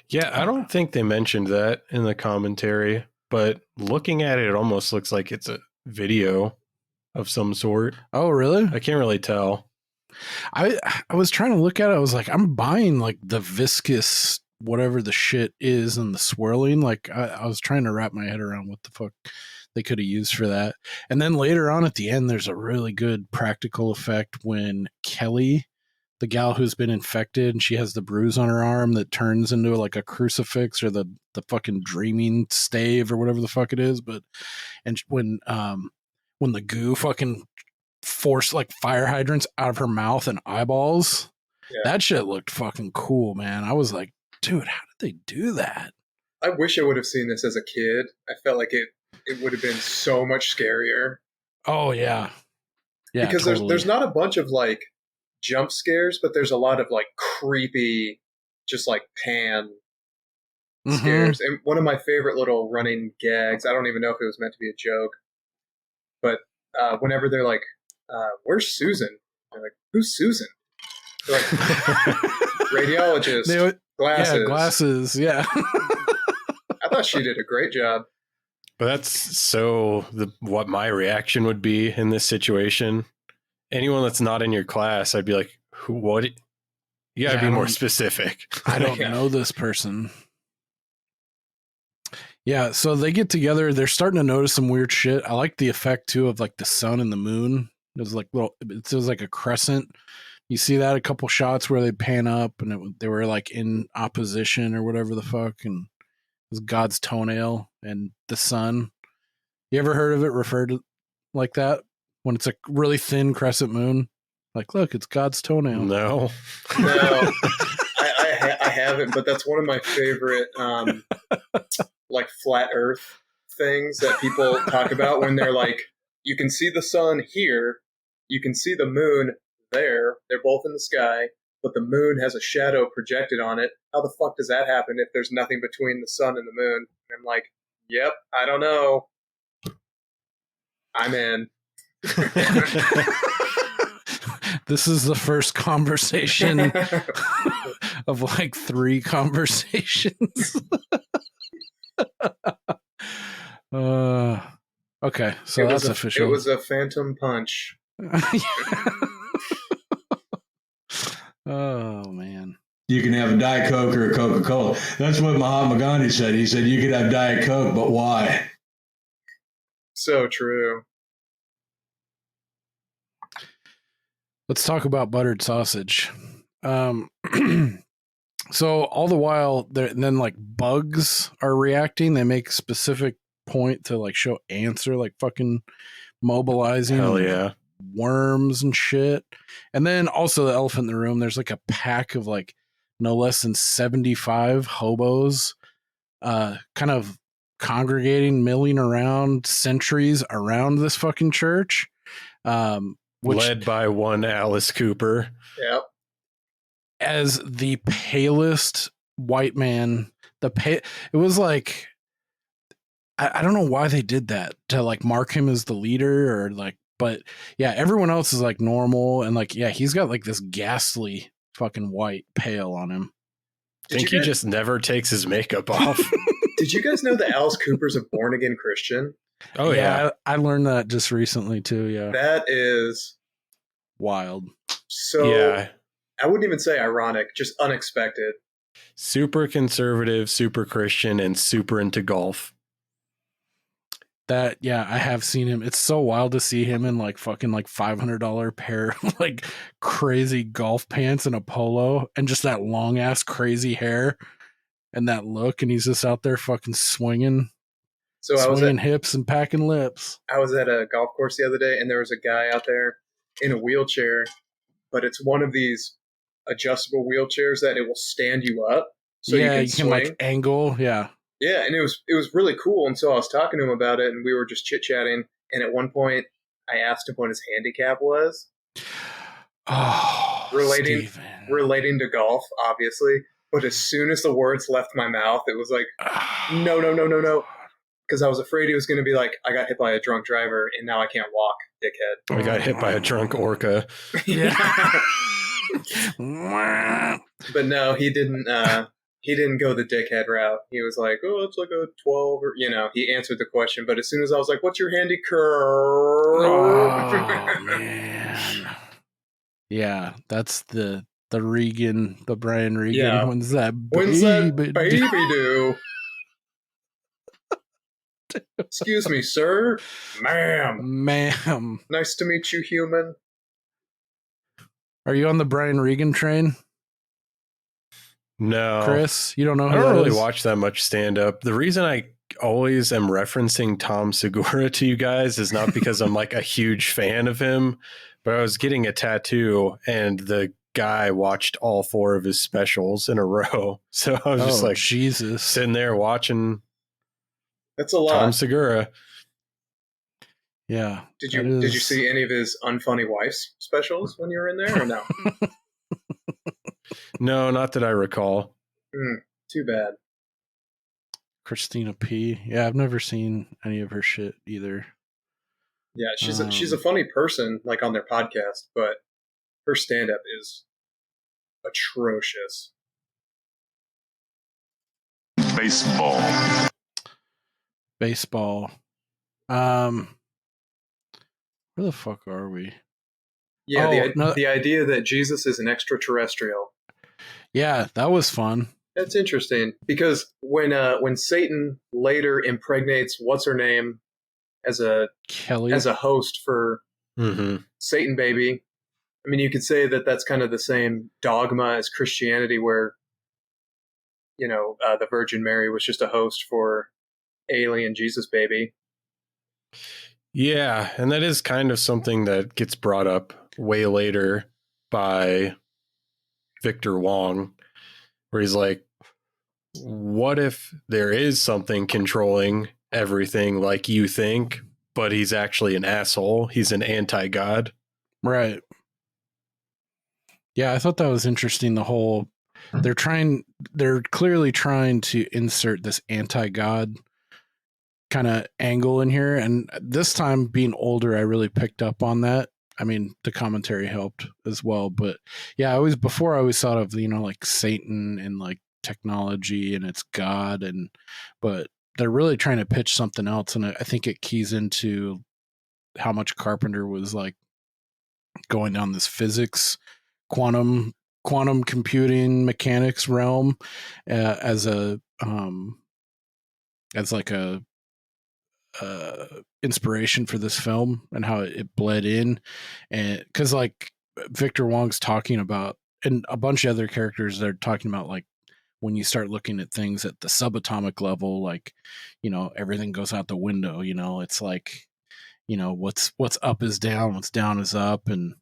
Yeah, I don't think they mentioned that in the commentary, but looking at it, it almost looks like it's a video of some sort. Oh, really? I can't really tell. I was trying to look at it. I was like, I'm buying like the viscous whatever the shit is and the swirling. Like I was trying to wrap my head around what the fuck they could have used for that. And then later on at the end, there's a really good practical effect when Kelly, the gal who's been infected, and she has the bruise on her arm that turns into like a crucifix or the fucking dreaming stave or whatever the fuck it is. And when the goo fucking forced like fire hydrants out of her mouth and eyeballs, that shit looked fucking cool, man. I was like, dude, how did they do that? I wish I would have seen this as a kid. I felt like it would have been so much scarier. Oh yeah. Yeah. Because totally. there's not a bunch of like jump scares, but there's a lot of like creepy, just like pan scares. And one of my favorite little running gags, I don't even know if it was meant to be a joke, but whenever they're like, where's Susan? They're like, who's Susan? They're like, radiologist, glasses. Yeah, glasses, yeah. I thought she did a great job. But that's what my reaction would be in this situation. Anyone that's not in your class, I'd be like, what? You gotta be more specific. I don't know this person. Yeah, so they get together. They're starting to notice some weird shit. I like the effect too of like the sun and the moon. It was like a crescent. You see that a couple shots where they pan up and they were like in opposition or whatever the fuck, and it was God's toenail and the sun. You ever heard of it referred to like that when it's a really thin crescent moon? Like, look, it's God's toenail. No, I haven't, but that's one of my favorite like flat Earth things that people talk about when they're like, you can see the sun here, you can see the moon there, they're both in the sky, but the moon has a shadow projected on it. How the fuck does that happen if there's nothing between the sun and the moon? And I'm like, yep, I don't know. I'm in. This is the first conversation of like 3 conversations. Okay, so that's official. It was a phantom punch. Oh man. You can have a Diet Coke or a Coca-Cola. That's what Mahatma Gandhi said. He said you could have Diet Coke, but why? So true. Let's talk about buttered sausage. So all the while, then like bugs are reacting. They make specific point to like show ants are like fucking mobilizing. Hell yeah. Worms and shit. And then also the elephant in the room, there's like a pack of like no less than 75 hobos kind of congregating, milling around, centuries around this fucking church. Led by one Alice Cooper. Yep. As the palest white man. It was like, I don't know why they did that, to like mark him as the leader or like, but yeah, everyone else is like normal. And like, yeah, he's got like this ghastly fucking white pale on him. I think he just never takes his makeup off. Did you guys know that Alice Cooper's a born again Christian? Oh yeah. I learned that just recently too. Yeah. That is wild. So yeah. I wouldn't even say ironic, just unexpected. Super conservative, super Christian, and super into golf. That, yeah, I have seen him. It's so wild to see him in like fucking like $500 pair of like crazy golf pants and a polo and just that long ass crazy hair and that look. And he's just out there fucking swinging. So swinging hips and packing lips. I was at a golf course the other day and there was a guy out there in a wheelchair, but it's one of these adjustable wheelchairs that it will stand you up. So yeah, you can like angle. Yeah. Yeah, and it was really cool. And so I was talking to him about it, and we were just chit-chatting. And at one point, I asked him what his handicap was. Oh, relating to golf, obviously. But as soon as the words left my mouth, it was like, no. Because I was afraid he was going to be like, I got hit by a drunk driver, and now I can't walk, dickhead. I got hit by a drunk orca. Yeah. But no, he didn't. He didn't go the dickhead route. He was like, oh, it's like a 12 or, he answered the question. But as soon as I was like, what's your handicap? Oh, man. Yeah, that's the Regan, the Brian Regan. Yeah. When's that baby do? Excuse me, sir. Ma'am. Nice to meet you, human. Are you on the Brian Regan train? No. Chris, you don't know who I don't really is? watch that much stand-up. The reason I always am referencing Tom Segura to you guys is not because I'm like a huge fan of him, but I was getting a tattoo and the guy watched all 4 of his specials in a row. So I was just like, Jesus, sitting there watching. That's a lot. Tom Segura. Yeah. Did you see any of his Unfunny Wives specials when you were in there or no? No, not that I recall. Too bad. Christina P. Yeah, I've never seen any of her shit either. Yeah, she's a funny person, like on their podcast, but her stand-up is atrocious. Baseball. Where the fuck are we? Yeah, the idea that Jesus is an extraterrestrial. Yeah, that was fun. That's interesting because when Satan later impregnates what's her name as a host for Satan baby, I mean, you could say that that's kind of the same dogma as Christianity, where the Virgin Mary was just a host for alien Jesus baby. Yeah, and that is kind of something that gets brought up way later by Victor Wong, where he's like, what if there is something controlling everything like you think, but he's actually an asshole? He's an anti-God. Right. Yeah, I thought that was interesting. The whole, they're clearly trying to insert this anti-God kind of angle in here. And this time, being older, I really picked up on that. I mean, the commentary helped as well. But yeah, before I always thought of, like Satan and like technology and it's God. But they're really trying to pitch something else. And I think it keys into how much Carpenter was like going down this physics, quantum quantum computing mechanics realm as a as like a inspiration for this film and how it bled in, and because like Victor Wong's talking about, and a bunch of other characters, they're talking about like when you start looking at things at the subatomic level, like, you know, everything goes out the window. You know, it's like, you know, what's up is down, what's down is up, and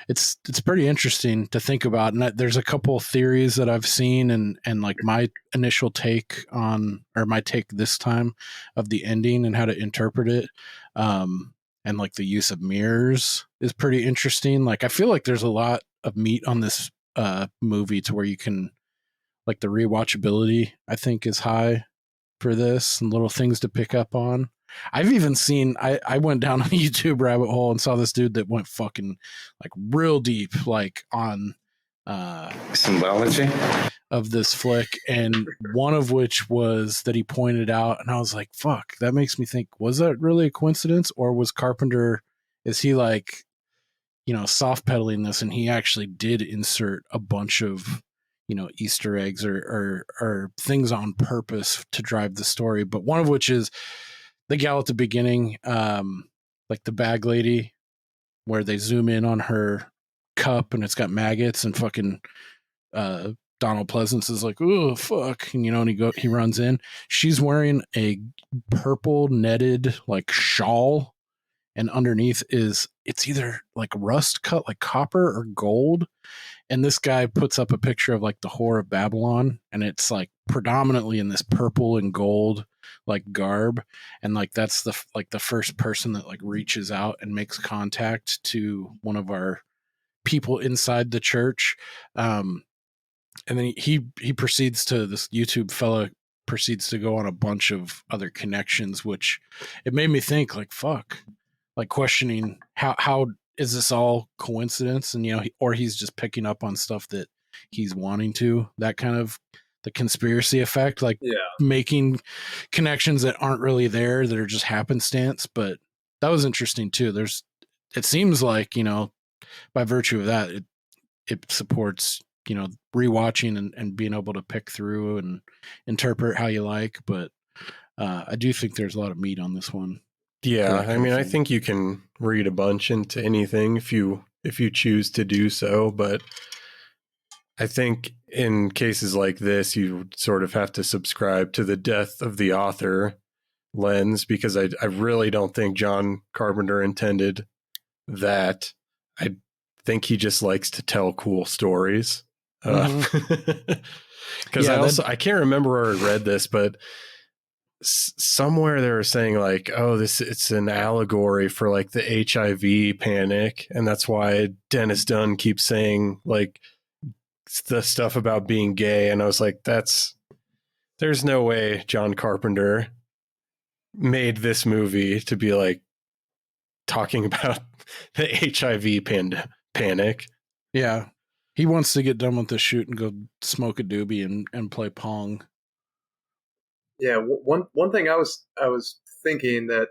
it's pretty interesting to think about. And there's a couple theories that I've seen, and like my initial take on, or my take this time of the ending and how to interpret it, and like the use of mirrors is pretty interesting. Like I feel like there's a lot of meat on this movie to where you can, like, the rewatchability I think is high for this, and little things to pick up on. I've even seen, I went down a YouTube rabbit hole and saw this dude that went fucking like real deep, like on symbology of this flick, and one of which was that he pointed out, and I was like, fuck, that makes me think, was that really a coincidence, or was Carpenter, is he like, you know, soft pedaling this, and he actually did insert a bunch of, you know, Easter eggs or things on purpose to drive the story, but one of which is the gal at the beginning, like the bag lady, where they zoom in on her cup and it's got maggots, and fucking Donald Pleasence is like, oh fuck, and you know, and he runs in. She's wearing a purple netted like shawl, and underneath it's either like rust cut like copper or gold. And this guy puts up a picture of like the Whore of Babylon, and it's like predominantly in this purple and gold like garb, and like that's the first person that like reaches out and makes contact to one of our people inside the church. And then he proceeds to, this YouTube fella proceeds to go on a bunch of other connections, which it made me think like, fuck, like questioning how is this all coincidence, and you know, or he's just picking up on stuff that he's wanting to, that kind of the conspiracy effect, like making connections that aren't really there, that are just happenstance. But that was interesting too. It seems like, you know, by virtue of that, it supports, you know, rewatching and being able to pick through and interpret how you like. But I do think there's a lot of meat on this one. Yeah, I mean, I think you can read a bunch into anything if you choose to do so, but I think in cases like this, you sort of have to subscribe to the death of the author lens, because I really don't think John Carpenter intended that. I think he just likes to tell cool stories. Because I can't remember where I read this, but somewhere they were saying like, oh, it's an allegory for like the HIV panic, and that's why Dennis Dunn keeps saying like the stuff about being gay. And I was like, there's no way John Carpenter made this movie to be like talking about the HIV panic. Yeah, he wants to get done with the shoot and go smoke a doobie and play Pong. Yeah, one thing I was thinking that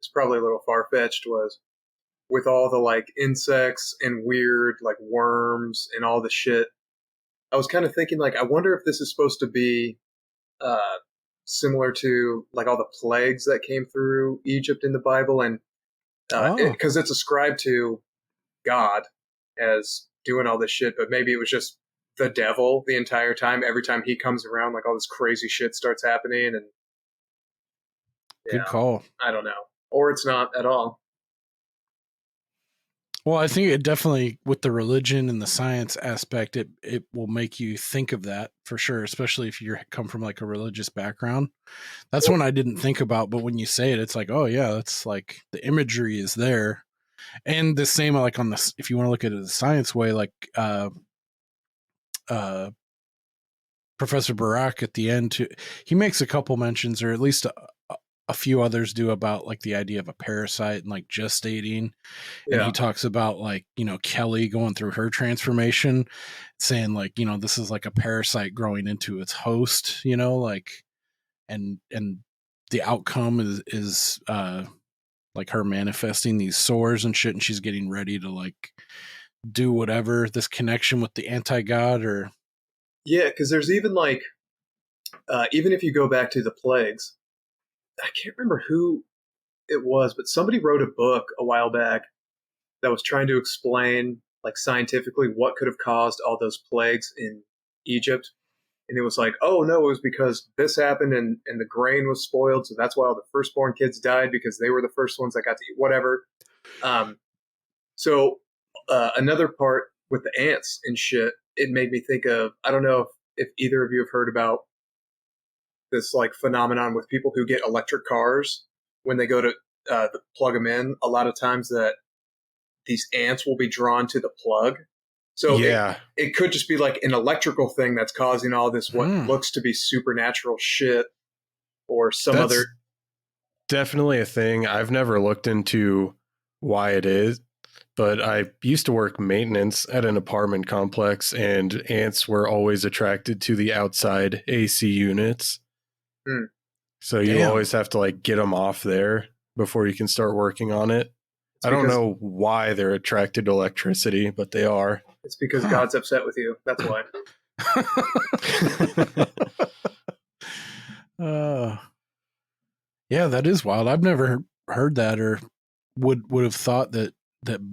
is probably a little far-fetched was, with all the like insects and weird like worms and all the shit, I was kind of thinking like, I wonder if this is supposed to be similar to like all the plagues that came through Egypt in the Bible, and because it's ascribed to God as doing all this shit, but maybe it was just the devil the entire time. Every time he comes around, like all this crazy shit starts happening. And good call. I don't know, or it's not at all. Well, I think it definitely, with the religion and the science aspect, it will make you think of that for sure, especially if you come from like a religious background. That's one I didn't think about, but when you say it, it's like, oh yeah, that's like the imagery is there. And the same, like on this, if you want to look at it the science way, like Professor Barak at the end too, he makes a couple mentions, or at least a few others do, about like the idea of a parasite and like gestating. And he talks about like, you know, Kelly going through her transformation, saying like, you know, this is like a parasite growing into its host, you know, like, and the outcome is like her manifesting these sores and shit, and she's getting ready to like do whatever, this connection with the anti-god, or Yeah, because there's even like, even if you go back to the plagues, I can't remember who it was, but somebody wrote a book a while back that was trying to explain, like scientifically, what could have caused all those plagues in Egypt. And it was like, oh no, it was because this happened and the grain was spoiled, so that's why all the firstborn kids died, because they were the first ones that got to eat whatever. So another part with the ants and shit, it made me think of, I don't know if either of you have heard about this like phenomenon with people who get electric cars when they go to plug them in. A lot of times that these ants will be drawn to the plug. So yeah, it could just be like an electrical thing that's causing all this what looks to be supernatural shit, or some that's other. Definitely a thing. I've never looked into why it is, but I used to work maintenance at an apartment complex, and ants were always attracted to the outside AC units. So you always have to like get them off there before you can start working on it. I don't know why they're attracted to electricity, but they are. It's because God's upset with you. That's why. Yeah, that is wild. I've never heard that, or would have thought that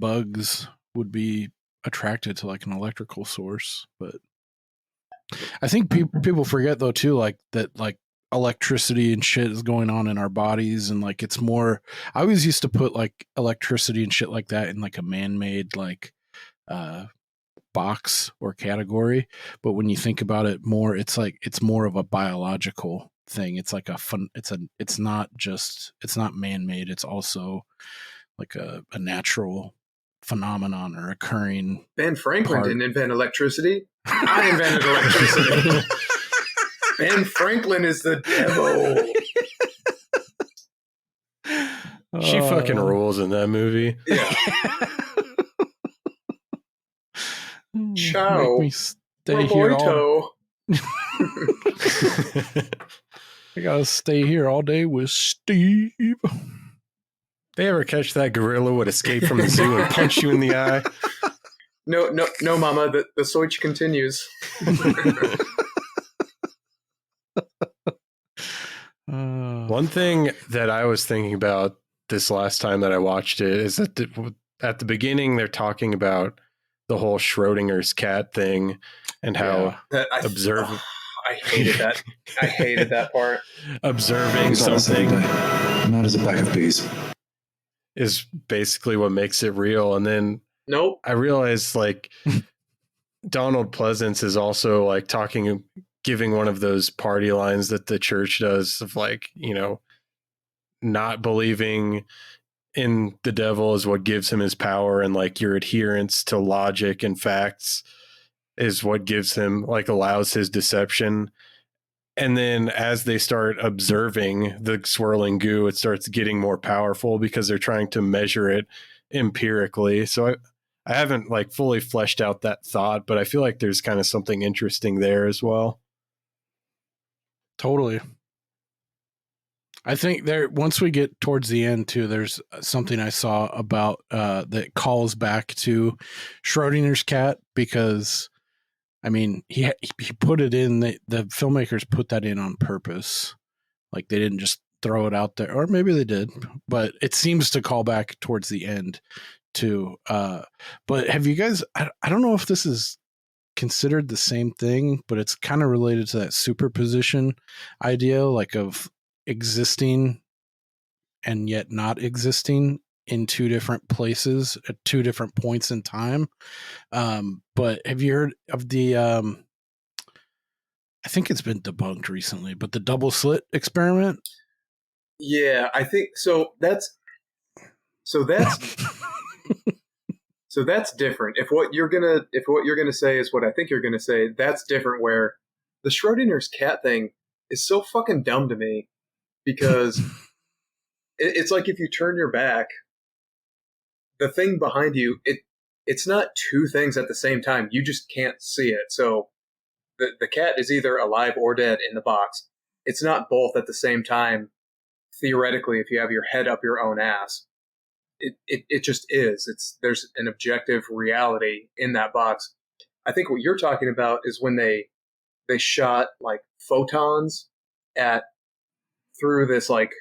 bugs would be attracted to like an electrical source. But I think people forget though too, like that, like electricity and shit is going on in our bodies, and like it's more. I always used to put like electricity and shit like that in like a man-made like box or category, but when you think about it more, it's like it's more of a biological thing. It's like it's not man-made, it's also like a natural phenomenon or occurring. Ben Franklin didn't invent electricity. I invented electricity. Ben Franklin is the devil. She fucking rules in that movie. Yeah. Ciao. Make me stay here all. I gotta stay here all day with Steve. They ever catch that gorilla would escape from the zoo and punch you in the eye? No, mama. The search continues. One thing that I was thinking about this last time that I watched it is that at the beginning they're talking about the whole Schrödinger's cat thing and how I hated that. I hated that part. Observing something, not as a bag of peas, is basically what makes it real. And then nope, I realized like Donald Pleasence is also like giving one of those party lines that the church does of like, you know, not believing in the devil is what gives him his power, and like your adherence to logic and facts is what gives him, like, allows his deception. And then as they start observing the swirling goo, it starts getting more powerful because they're trying to measure it empirically. So I haven't like fully fleshed out that thought, but I feel like there's kind of something interesting there as well. Totally. I think once we get towards the end too, there's something I saw about that calls back to Schrödinger's cat, because I mean he put it in, the filmmakers put that in on purpose. Like they didn't just throw it out there, or maybe they did, but it seems to call back towards the end too. But have you guys, I don't know if this is considered the same thing, but it's kind of related to that superposition idea, like of existing and yet not existing in two different places at two different points in time. But have you heard of the I think it's been debunked recently, but the double slit experiment? Yeah, I think so. That's so that's different. If what you're gonna say is what I think you're gonna say, that's different. Where the Schrödinger's cat thing is so fucking dumb to me, because it's like if you turn your back, the thing behind you, it's not two things at the same time. You just can't see it. So the cat is either alive or dead in the box. It's not both at the same time, theoretically, if you have your head up your own ass. it just is. There's an objective reality in that box. I think what you're talking about is when they shot like photons through this like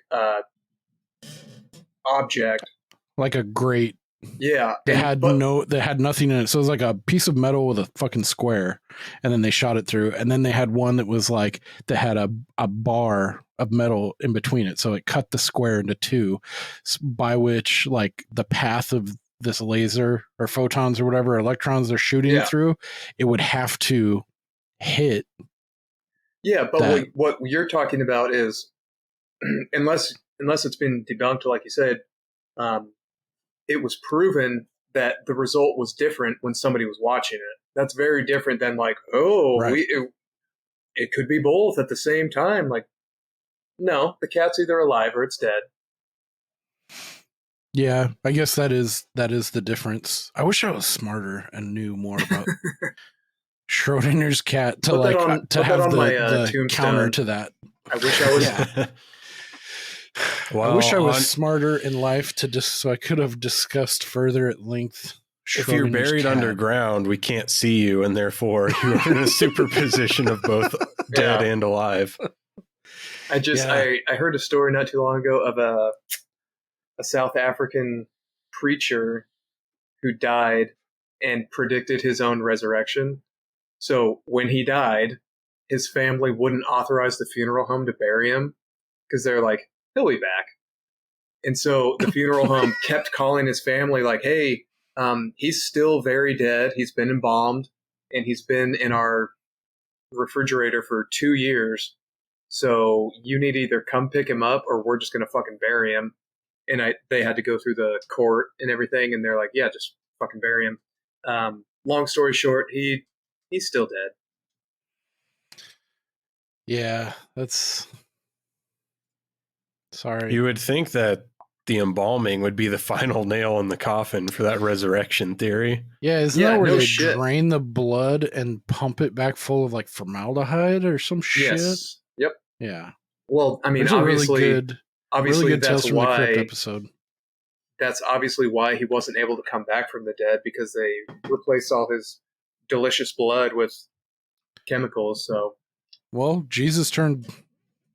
object, like a grate. Yeah, they had nothing in it, so it was like a piece of metal with a fucking square, and then they shot it through, and then they had one that was like that had a bar of metal in between it, so it cut the square into two, by which like the path of this laser or photons or whatever electrons they're shooting it through, it would have to hit. Yeah, but what you're talking about is unless it's been debunked, like you said, it was proven that the result was different when somebody was watching it. That's very different than like, it could be both at the same time. Like, no, the cat's either alive or it's dead. Yeah, I guess that is the difference. I wish I was smarter and knew more about Schrödinger's cat to have the counter to that. I wish I was. Well, I wish I was smarter in life so I could have discussed further at length. If you're buried underground, we can't see you, and therefore you're in a superposition of both dead and alive. I heard a story not too long ago of a South African preacher who died and predicted his own resurrection. So when he died, his family wouldn't authorize the funeral home to bury him because they're like, he'll be back. And so the funeral home kept calling his family like, hey, he's still very dead. He's been embalmed and he's been in our refrigerator for 2 years. So you need to either come pick him up or we're just going to fucking bury him. And they had to go through the court and everything. And they're like, yeah, just fucking bury him. Long story short, he's still dead. Yeah, that's... Sorry. You would think that the embalming would be the final nail in the coffin for that resurrection theory. Yeah, isn't that where they drain the blood and pump it back full of like formaldehyde or some shit? Yes. Yep. Yeah. Well, I mean, obviously that's why episode. That's obviously why he wasn't able to come back from the dead, because they replaced all his delicious blood with chemicals. So, well, Jesus turned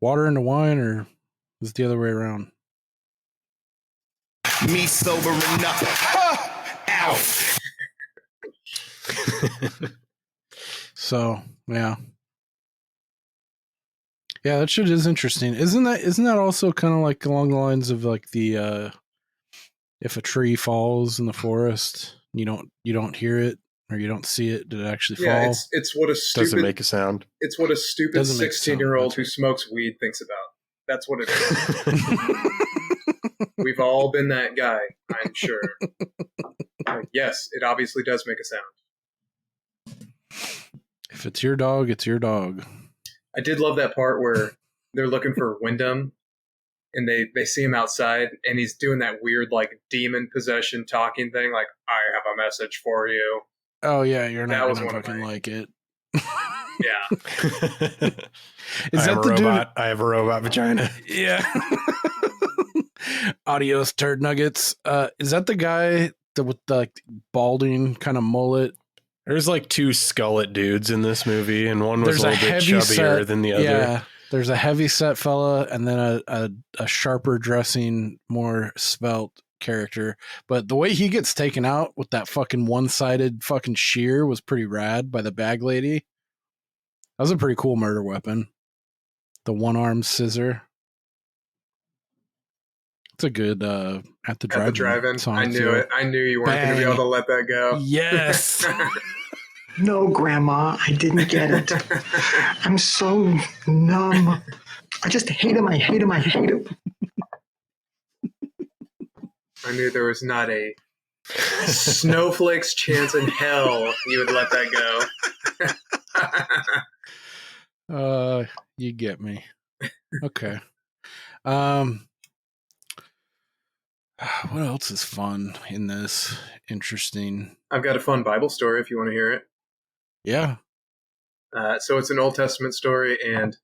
water into wine, or was it the other way around? Me sobering up. Ow. So, yeah. Yeah, that shit is interesting. Isn't that also kind of like along the lines of like the if a tree falls in the forest, you don't hear it or you don't see it, did it actually fall? Yeah, it's what a stupid doesn't make a sound. It's what a stupid 16-year-old who smokes weed thinks about. That's what it is. We've all been that guy, I'm sure. Like, yes, it obviously does make a sound. If it's your dog, it's your dog. I did love that part where they're looking for Wyndham and they see him outside and he's doing that weird like demon possession talking thing like, I have a message for you. Oh yeah, you're not gonna fucking like it. Yeah. Is that the robot? I have a robot vagina. Yeah. Adios, turd nuggets. Is that the guy with the like, balding kind of mullet? There's like two skullet dudes in this movie, and one was a little bit chubbier than the other. Yeah, there's a heavy set fella, and then a sharper dressing, more svelte character. But the way he gets taken out with that fucking one-sided fucking shear was pretty rad by the bag lady. That was a pretty cool murder weapon. The one-armed scissor. It's a good at the drive-in song. I knew it. I knew you weren't going to be able to let that go. Yes. No, Grandma, I didn't get it. I'm so numb. I just hate him. I hate him. I hate him. I knew there was not a snowflake's chance in hell you would let that go. You get me. Okay. What else is fun in this? Interesting. I've got a fun Bible story if you want to hear it. Yeah. So it's an Old Testament story, and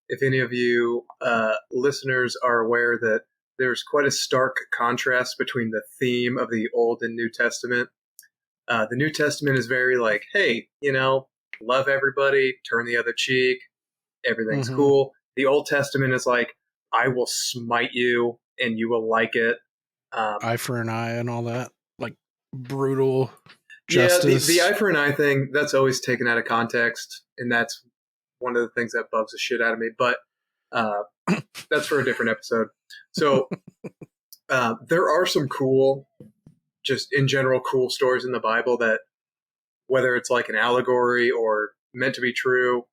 if any of you listeners are aware that there's quite a stark contrast between the theme of the Old and New Testament. The New Testament is very like, hey, love everybody, turn the other cheek, everything's cool. The Old Testament is like, I will smite you and you will like it. Eye for an eye and all that, like brutal justice. Yeah, the eye for an eye thing, that's always taken out of context, and that's one of the things that bugs the shit out of me. But that's for a different episode. So there are some cool, just in general, cool stories in the Bible that, whether it's like an allegory or meant to be true,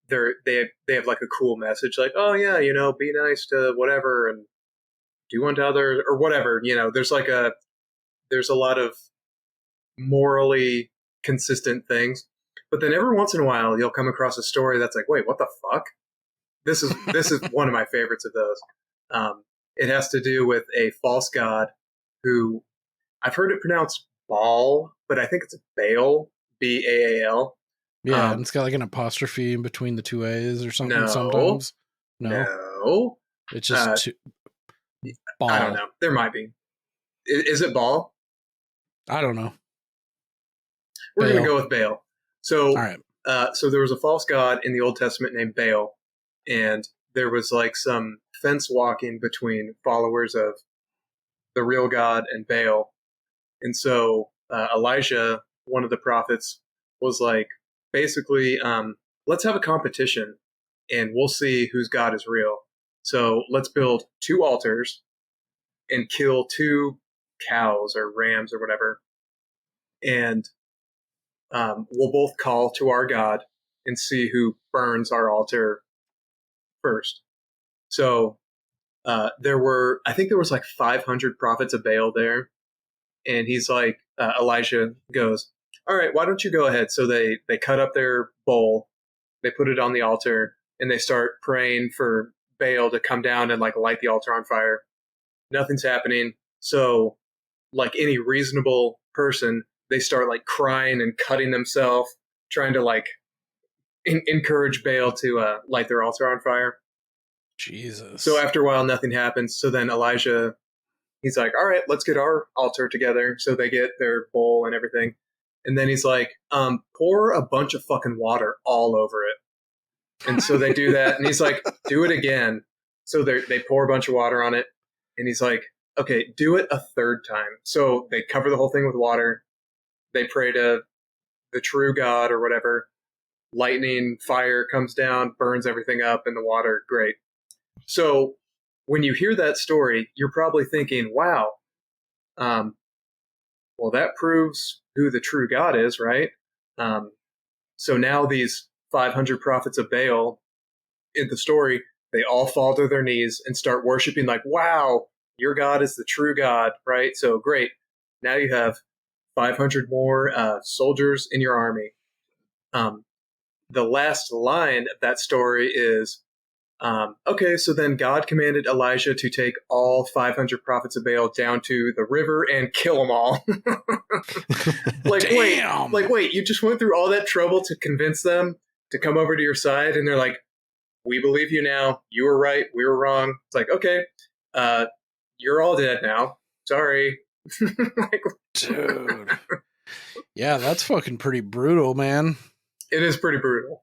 they have like a cool message, like, oh yeah, be nice to whatever and do unto others or whatever. There's a lot of morally consistent things, but then every once in a while you'll come across a story that's like, wait, what the fuck? This is one of my favorites of those. It has to do with a false god who I've heard it pronounced Baal, but I think it's Baal, Baal. Yeah, and it's got like an apostrophe in between the two A's or something. No, sometimes. No, it's just Baal. I don't know. There might be. Is it Baal? I don't know. We're going to go with Baal. So, all right. So there was a false god in the Old Testament named Baal, and there was like some fence walking between followers of the real God and Baal. And so Elijah, one of the prophets, was like, basically, let's have a competition and we'll see whose God is real. So let's build 2 altars and kill 2 cows or rams or whatever. And we'll both call to our God and see who burns our altar first. So I think there was like 500 prophets of Baal there. And he's like, Elijah goes, all right, why don't you go ahead? So they cut up their bowl, they put it on the altar, and they start praying for Baal to come down and like light the altar on fire. Nothing's happening. So like any reasonable person, they start like crying and cutting themselves, trying to like encourage Baal to light their altar on fire. Jesus. So after a while, nothing happens. So then Elijah, he's like, all right, let's get our altar together. So they get their bowl and everything. And then he's like, pour a bunch of fucking water all over it. And so they do that. And he's like, do it again. So they pour a bunch of water on it. And he's like, okay, do it a 3rd time. So they cover the whole thing with water. They pray to the true God or whatever. Lightning, fire comes down, burns everything up in the water. Great. So when you hear that story, you're probably thinking, wow, well, that proves who the true God is, right? So now these 500 prophets of Baal in the story, they all fall to their knees and start worshiping like, wow, your God is the true God, right? So great. Now you have 500 more soldiers in your army. The last line of that story is, okay, so then God commanded Elijah to take all 500 prophets of Baal down to the river and kill them all. Wait, you just went through all that trouble to convince them to come over to your side, and they're like, we believe you now. You were right. We were wrong. It's like, okay, you're all dead now. Sorry. Dude. Yeah, that's fucking pretty brutal, man. It is pretty brutal.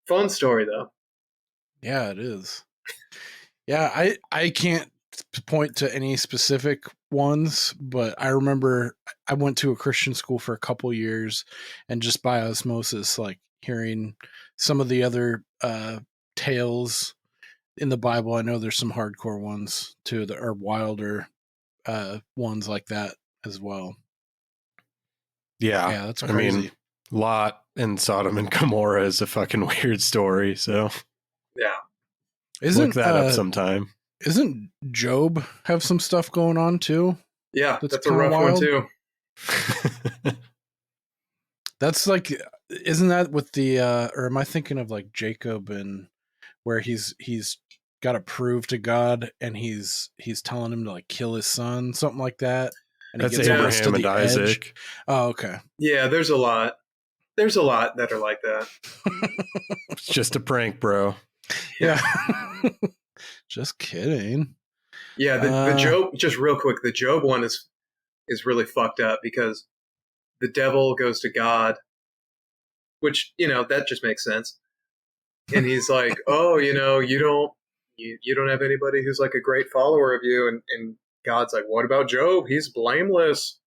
Fun story, though. Yeah, it is. Yeah, I can't point to any specific ones, but I remember I went to a Christian school for a couple years, and just by osmosis, like hearing some of the other tales in the Bible. I know there's some hardcore ones too that are wilder ones like that as well. Yeah, that's crazy. I mean, Lot and Sodom and Gomorrah is a fucking weird story. So yeah, look that up sometime. Isn't Job have some stuff going on too? Yeah, that's a rough one too. That's like, isn't that with the or am I thinking of like Jacob and where he's got to prove to God and he's telling him to like kill his son, something like that. And that's Abraham and Isaac. Oh, okay. Yeah, there's a lot. There's a lot that are like that. It's just a prank, bro. Yeah. Just kidding. Yeah, the Job, just real quick, the Job one is really fucked up because the devil goes to God, which, that just makes sense. And he's like, oh, you don't have anybody who's like a great follower of you. And God's like, what about Job? He's blameless.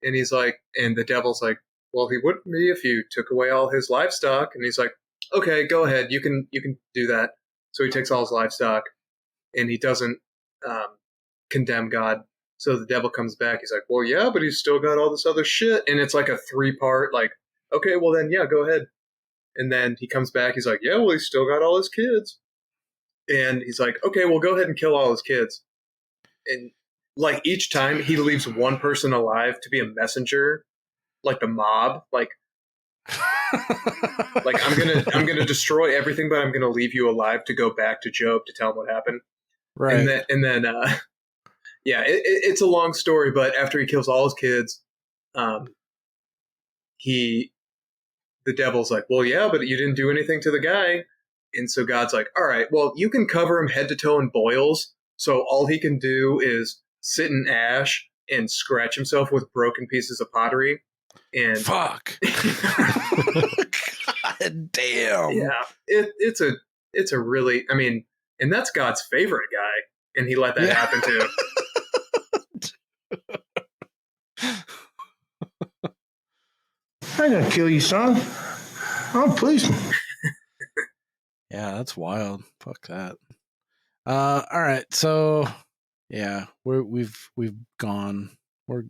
And he's like, and the devil's like, well, he wouldn't be if you took away all his livestock. And he's like, okay, go ahead. You can do that. So he takes all his livestock and he doesn't condemn God. So the devil comes back. He's like, well, yeah, but he's still got all this other shit. And it's like a 3-part, like, okay, well then, yeah, go ahead. And then he comes back. He's like, yeah, well, he's still got all his kids. And he's like, okay, well, go ahead and kill all his kids. And like each time he leaves one person alive to be a messenger, like the mob, like I'm gonna destroy everything, but I'm gonna leave you alive to go back to Job to tell him what happened. Right. And then yeah, it's a long story, but after he kills all his kids, the devil's like, well, yeah, but you didn't do anything to the guy. And so God's like, all right, well, you can cover him head to toe in boils. So all he can do is sit in ash and scratch himself with broken pieces of pottery. And fuck. God damn. Yeah. It's a really, I mean, and that's God's favorite guy. And he let that happen too. I ain't gonna kill you, son. Oh, please. Yeah, that's wild. Fuck that. All right, so yeah, we've gone. We've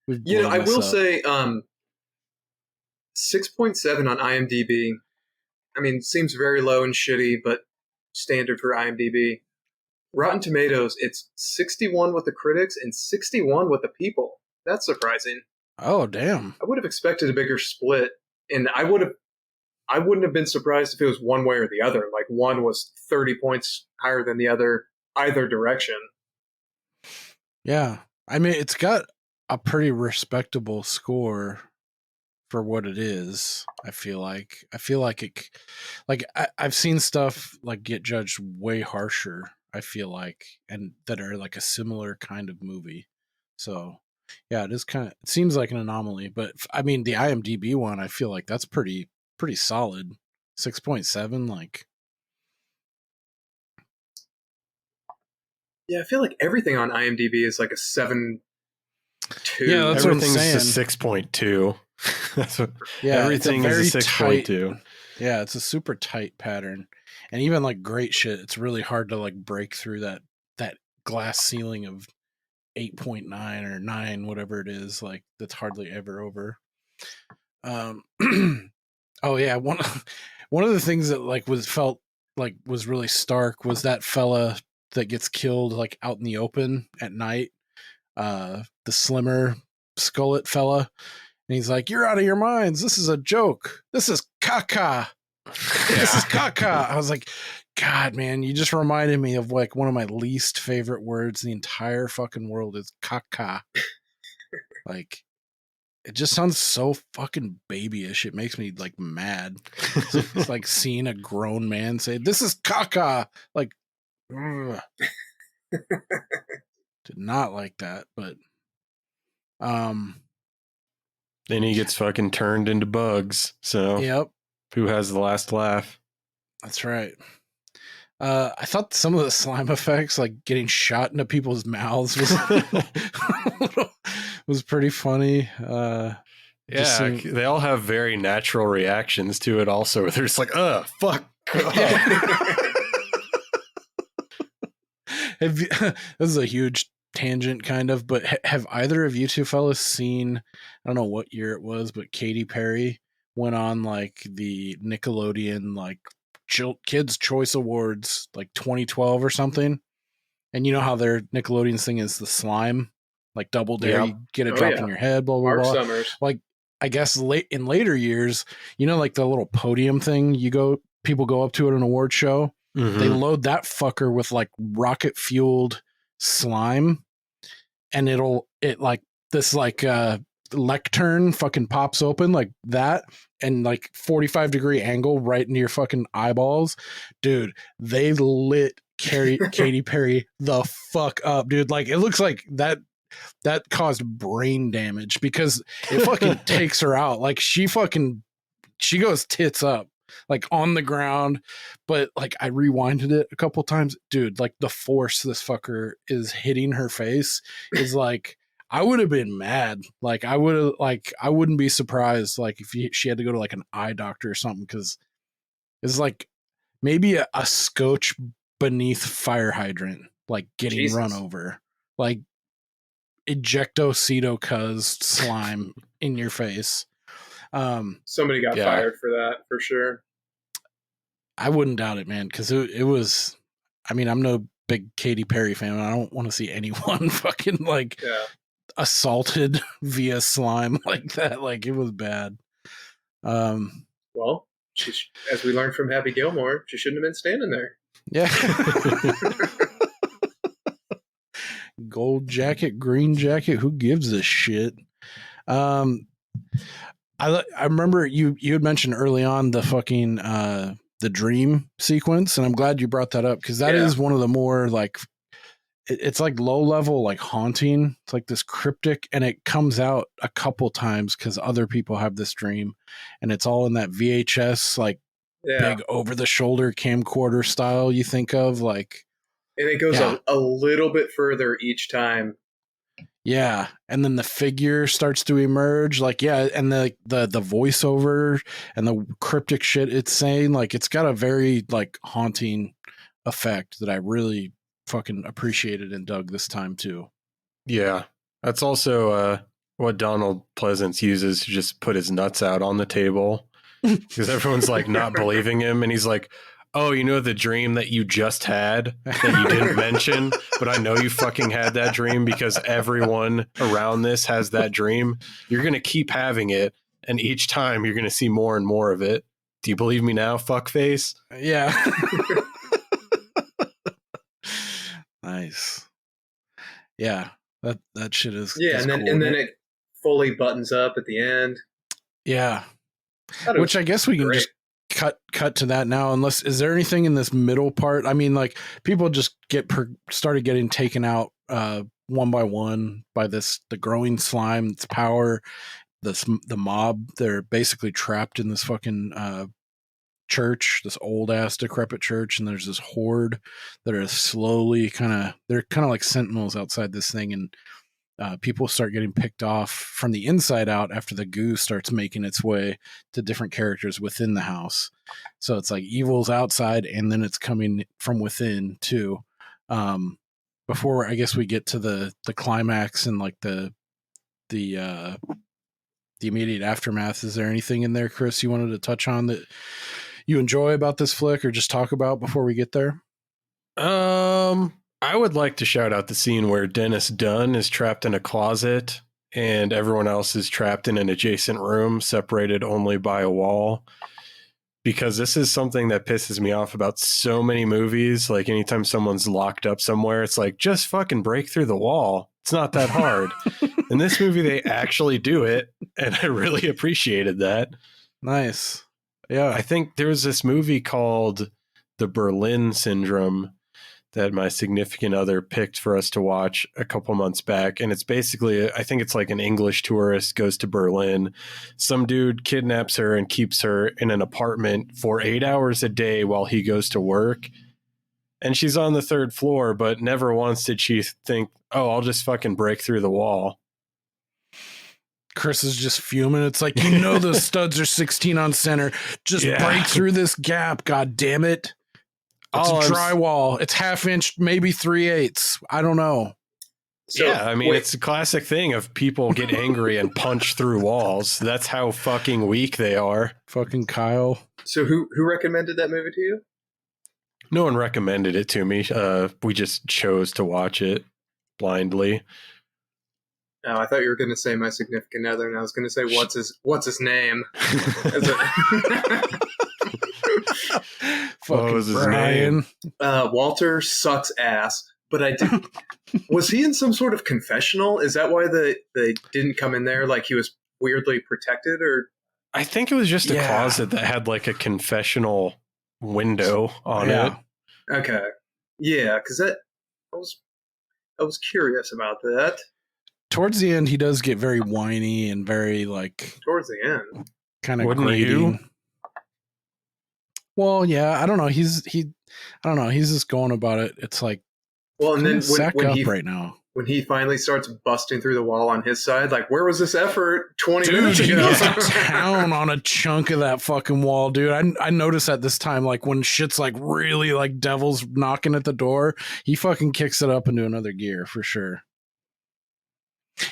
I will say 6.7 on IMDb. I mean, seems very low and shitty, but standard for IMDb. Rotten Tomatoes, it's 61 with the critics and 61 with the people. That's surprising. Oh, damn. I would have expected a bigger split, and I wouldn't have been surprised if it was one way or the other. Like one was 30 points higher than the other, either direction. Yeah. I mean, it's got a pretty respectable score for what it is. I feel like it, like I've seen stuff like get judged way harsher, I feel like, and that are like a similar kind of movie. So yeah, it seems like an anomaly, but I mean, the IMDb one, I feel like that's pretty solid. 6.7, like. Yeah, I feel like everything on IMDb is like a 7.2. Yeah, that's everything's what I'm a 6.2. That's what. Yeah, everything is a 6.2. Yeah, it's a super tight pattern, and even like great shit, it's really hard to like break through that glass ceiling of 8.9 or 9, whatever it is. Like that's hardly ever over. Oh yeah, one of the things that like was really stark was that fella that gets killed like out in the open at night. The slimmer skullet fella, and he's like, "You're out of your minds. This is a joke. This is caca. This is caca." I was like, God, man, you just reminded me of like one of my least favorite words in the entire fucking world is caca. Like, it just sounds so fucking babyish. It makes me like mad. It's like seeing a grown man say, "This is caca." Like, ugh. Did not like that, but then he gets fucking turned into bugs. So yep. Who has the last laugh? That's right. I thought some of the slime effects, like getting shot into people's mouths, was pretty funny. They all have very natural reactions to it. Also, they're just like, fuck." This is a huge tangent, kind of, but have either of you two fellas seen? I don't know what year it was, but Katy Perry went on like the Nickelodeon like Kids Choice Awards, like 2012 or something. And you know how their Nickelodeon's thing is the slime, like Double Dare, you get a drop in your head, blah blah Mark blah. Summers. Like I guess in later years, you know, like the little podium thing, people go up to at an award show. Mm-hmm. They load that fucker with like rocket fueled slime, and it like this like lectern fucking pops open like that, and like 45-degree angle right into your fucking eyeballs. Dude, they lit Katy Perry the fuck up, dude. Like, it looks like that caused brain damage because it fucking takes her out. Like, she goes tits up, like on the ground. But like, I rewinded it a couple times, dude. Like, the force this fucker is hitting her face is like, I would have been mad. Like, I wouldn't be surprised, like, if she had to go to like an eye doctor or something, because it's like maybe a scotch beneath fire hydrant, like getting run over, like ejecto cuz slime in your face. Somebody got fired for that for sure. I wouldn't doubt it, man, because it was. I mean, I'm no big Katy Perry fan. I don't want to see anyone fucking like assaulted via slime like that. Like, it was bad. Well, as we learned from Happy Gilmore, she shouldn't have been standing there. Yeah. Gold jacket, green jacket, who gives a shit? I remember you had mentioned early on the fucking the dream sequence, and I'm glad you brought that up, because that is one of the more like, it's like low level, like haunting. It's like this cryptic, and it comes out a couple times because other people have this dream, and it's all in that VHS like big over the shoulder camcorder style you think of, like. And it goes a little bit further each time. Yeah, and then the figure starts to emerge, like, and the voiceover and the cryptic shit it's saying, like, it's got a very like haunting effect that I really fucking appreciated and dug this time too. Yeah, that's also what Donald Pleasence uses to just put his nuts out on the table, because everyone's like not believing him, and he's like, oh, you know the dream that you just had that you didn't mention, but I know you fucking had that dream because everyone around this has that dream. You're going to keep having it, and each time you're going to see more and more of it. Do you believe me now, fuckface? Yeah. Nice. Yeah, that shit is and then cool. And then it fully buttons up at the end. Yeah. Which I guess we can just cut to that now, unless, is there anything in this middle part? I mean, like, people just started getting taken out one by one by the growing slime, its power, the mob. They're basically trapped in this fucking church, this old ass decrepit church, and there's this horde that are slowly they're kind of like sentinels outside this thing, and people start getting picked off from the inside out after the goo starts making its way to different characters within the house. So it's like evil's outside, and then it's coming from within too. Before I guess we get to the climax and like the immediate aftermath, is there anything in there, Chris, you wanted to touch on that you enjoy about this flick, or just talk about before we get there? I would like to shout out the scene where Dennis Dunn is trapped in a closet and everyone else is trapped in an adjacent room, separated only by a wall. Because this is something that pisses me off about so many movies. Like, anytime someone's locked up somewhere, it's like, just fucking break through the wall. It's not that hard. In this movie, they actually do it, and I really appreciated that. Nice. Yeah. I think there was this movie called The Berlin Syndrome that my significant other picked for us to watch a couple months back. And it's basically, I think it's like an English tourist goes to Berlin. Some dude kidnaps her and keeps her in an apartment for 8 hours a day while he goes to work. And she's on the 3rd floor, but never once did she think, oh, I'll just fucking break through the wall. Chris is just fuming. It's like, you know, the studs are 16 on center. Just break through this gap. God damn it. It's a drywall. It's 1/2 inch, maybe 3/8. I don't know. So, yeah, I mean, it's a classic thing of people get angry and punch through walls. That's how fucking weak they are. Fucking Kyle. So who recommended that movie to you? No one recommended it to me. We just chose to watch it blindly. Oh, I thought you were going to say my significant other, and I was going to say, what's his name? What was his name? Walter sucks ass. But I did. Was he in some sort of confessional? Is that why they didn't come in there? Like, he was weirdly protected, or? I think it was just a closet that had like a confessional window on it. Okay. Yeah, because I was curious about that. Towards the end, he does get very whiny and very like. Towards the end, kind of Wouldn't grating. you? Well, yeah, I don't know. I don't know. He's just going about it. It's like, well, and then when he right now. When he finally starts busting through the wall on his side, like, where was this effort 20 dude, minutes ago? He goes to town on a chunk of that fucking wall, dude. I noticed at this time, like when shit's like really like devil's knocking at the door, he fucking kicks it up into another gear for sure.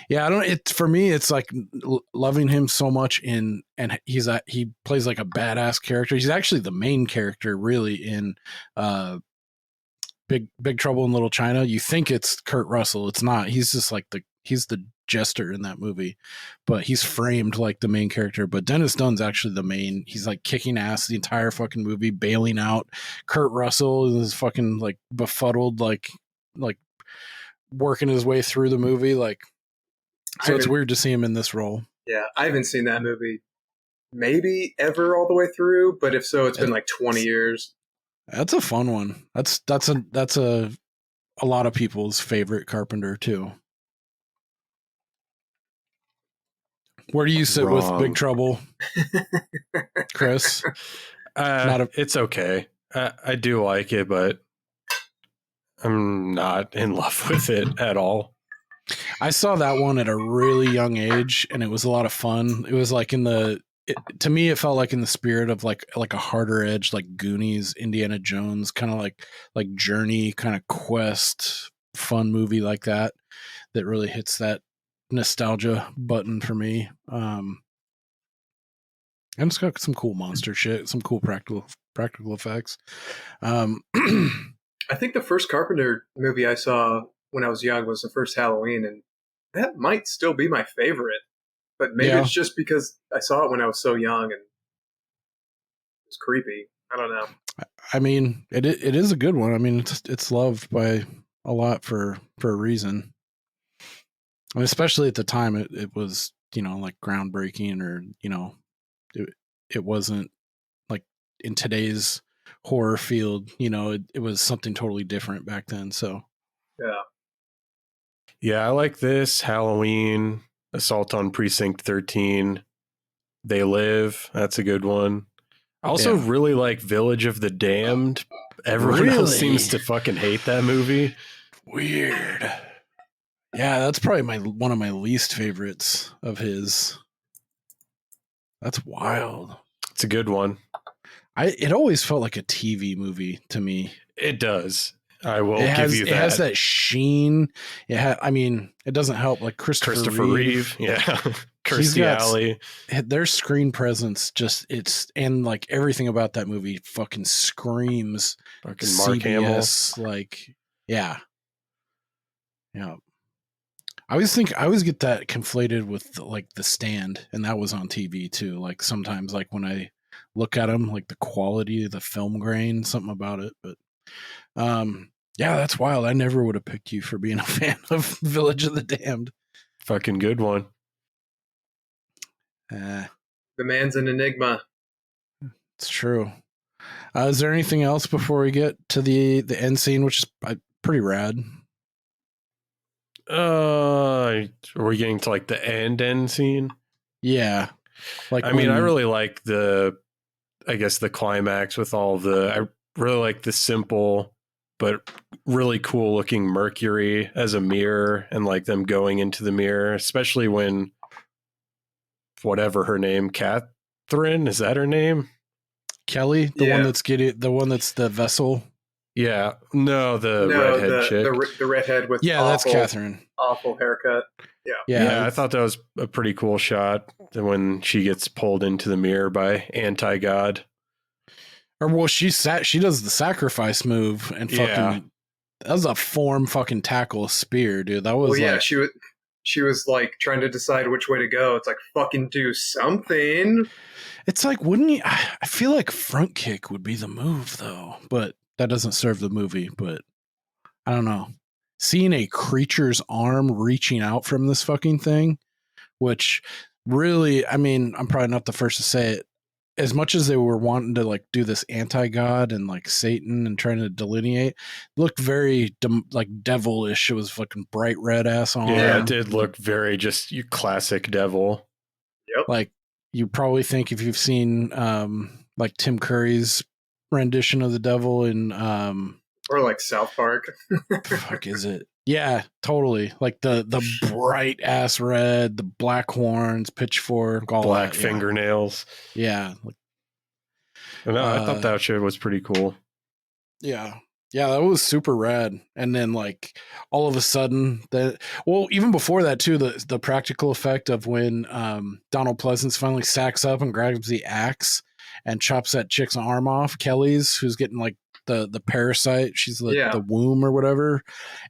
Yeah, I don't. It's for me. It's like loving him so much and he plays like a badass character. He's actually the main character, really, in Big Trouble in Little China. You think it's Kurt Russell. It's not. He's just like he's the jester in that movie, but he's framed like the main character. But Dennis Dunn's actually the main. He's like kicking ass the entire fucking movie, bailing out Kurt Russell is fucking like befuddled, like working his way through the movie, like. So it's weird to see him in this role. Yeah, I haven't seen that movie maybe ever all the way through, but if so, it's been like 20 years. That's a fun one. That's a lot of people's favorite Carpenter too. Where do you sit with Big Trouble, Chris? It's okay. I do like it, but I'm not in love with it at all. I saw that one at a really young age, and it was a lot of fun. It was like to me, it felt like in the spirit of like a harder edge, like Goonies, Indiana Jones, kind of like Journey, kind of quest, fun movie like that really hits that nostalgia button for me. And it's got some cool monster shit, some cool practical effects. I think the first Carpenter movie I saw when I was young was the first Halloween, and that might still be my favorite, but maybe it's just because I saw it when I was so young and it's creepy. I don't know. I mean, it is a good one. I mean, it's loved by a lot for a reason. I mean, especially at the time, it was, like groundbreaking, or, it wasn't like in today's horror field, it was something totally different back then. So, yeah. Yeah, I like this. Halloween, Assault on Precinct 13, They Live. That's a good one. I also really like Village of the Damned. Everyone else seems to fucking hate that movie. Weird. Yeah, that's probably one of my least favorites of his. That's wild. It's a good one. It always felt like a TV movie to me. It does. I will give you that. It has that sheen. I mean, it doesn't help. Like Christopher Reeve. Yeah. Kirstie Alley. Their screen presence and like everything about that movie fucking screams fucking Mark CBS, Hamill. Like, yeah. I always get that conflated with like The Stand, and that was on TV too. Like sometimes, like when I look at them, like the quality of the film grain, something about it, but. Yeah, that's wild. I never would have picked you for being a fan of Village of the Damned. Fucking good one. The man's an enigma. It's true. Is there anything else before we get to the end scene, which is pretty rad? Are we getting to like the end scene? Yeah. Like I mean, I really like the climax with all of I really like the simple but really cool looking Mercury as a mirror, and like them going into the mirror, especially when whatever her name, Catherine, is that her name? Kelly, the one that's the vessel. Yeah, the redhead chick, the redhead with that's Catherine. Awful haircut. Yeah. I thought that was a pretty cool shot when she gets pulled into the mirror by Anti-God. Or well, she does the sacrifice move and fucking that was a form fucking tackle spear, dude. That was she was like trying to decide which way to go. It's like fucking do something. It's like, wouldn't you? I feel like front kick would be the move though, but that doesn't serve the movie. But I don't know. Seeing a creature's arm reaching out from this fucking thing, which really, I mean, I'm probably not the first to say it. as much as they were wanting to like do this anti-god and like Satan and trying to delineate, it looked very like devilish. It was fucking bright red ass on. Yeah, it did look very just you classic devil. Yep. Like you probably think if you've seen like Tim Curry's rendition of the devil in or like South Park. fuck is it? Yeah, totally. Like the bright ass red, the black horns, pitchfork, all black that, fingernails. Yeah. No, I thought that shit was pretty cool. Yeah. Yeah, that was super rad. And then like all of a sudden even before that too, the practical effect of when Donald Pleasence finally sacks up and grabs the axe and chops that chick's arm off, Kelly's, who's getting like the parasite, she's the womb or whatever,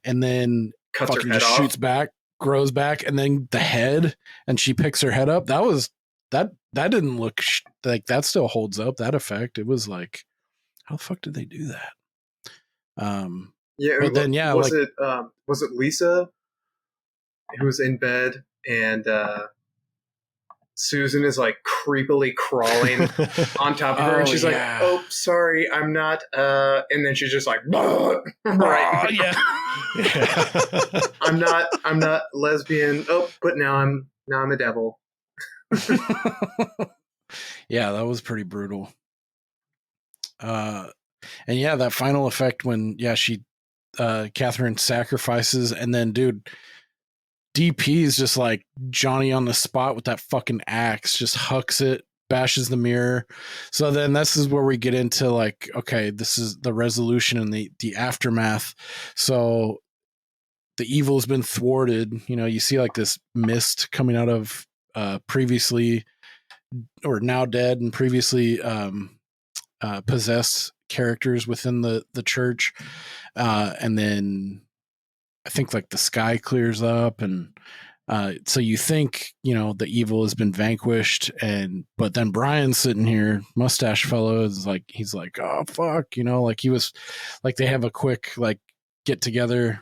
and then cuts fucking her head just off. shoots back, grows back, and then the head, and she picks her head up. That didn't look like that still holds up, that effect. It was like, how the fuck did they do that? But then was it Lisa who was in bed and Susan is like creepily crawling on top of her, and she's like, "Oh, sorry, I'm not." And then she's just like, "Right, yeah. I'm not lesbian. Oh, but now I'm a devil." Yeah, that was pretty brutal. And yeah, that final effect when she Catherine sacrifices, and then dude, DP is just like Johnny on the spot with that fucking axe, just hucks it, bashes the mirror. So then this is where we get into like, okay, this is the resolution and the aftermath. So the evil has been thwarted. You know, you see like this mist coming out of previously or now dead and previously possessed characters within the church. And then I think like the sky clears up, and so you think, you know, the evil has been vanquished, but then Brian's sitting here, mustache fellow, is like, he's like, oh fuck, you know, like he was like, they have a quick like get together,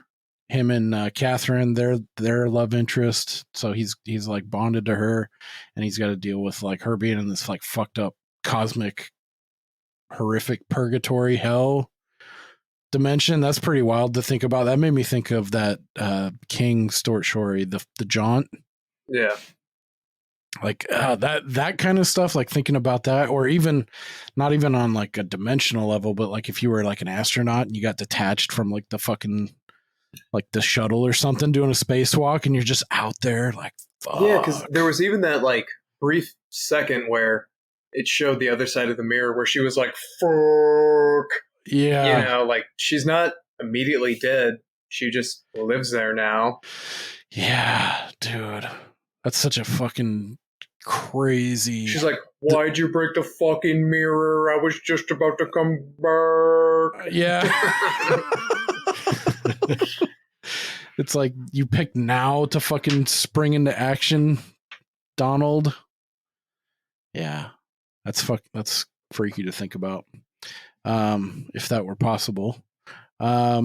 him and Catherine, their love interest. So he's like bonded to her, and he's got to deal with like her being in this like fucked up cosmic horrific purgatory hell dimension. That's pretty wild to think about. That made me think of that King Stuart Shorey, the Jaunt. Yeah. Like that kind of stuff, like thinking about that, or even not even on like a dimensional level, but like if you were like an astronaut and you got detached from like the fucking like the shuttle or something doing a spacewalk, and you're just out there like, fuck. Yeah, because there was even that like brief second where it showed the other side of the mirror where she was like, fuck. Yeah. You know, like she's not immediately dead. She just lives there now. Yeah, dude. That's such a fucking crazy. She's like, why'd you break the fucking mirror? I was just about to come back. Yeah. It's like you picked now to fucking spring into action, Donald. Yeah. That's freaky to think about. If that were possible. I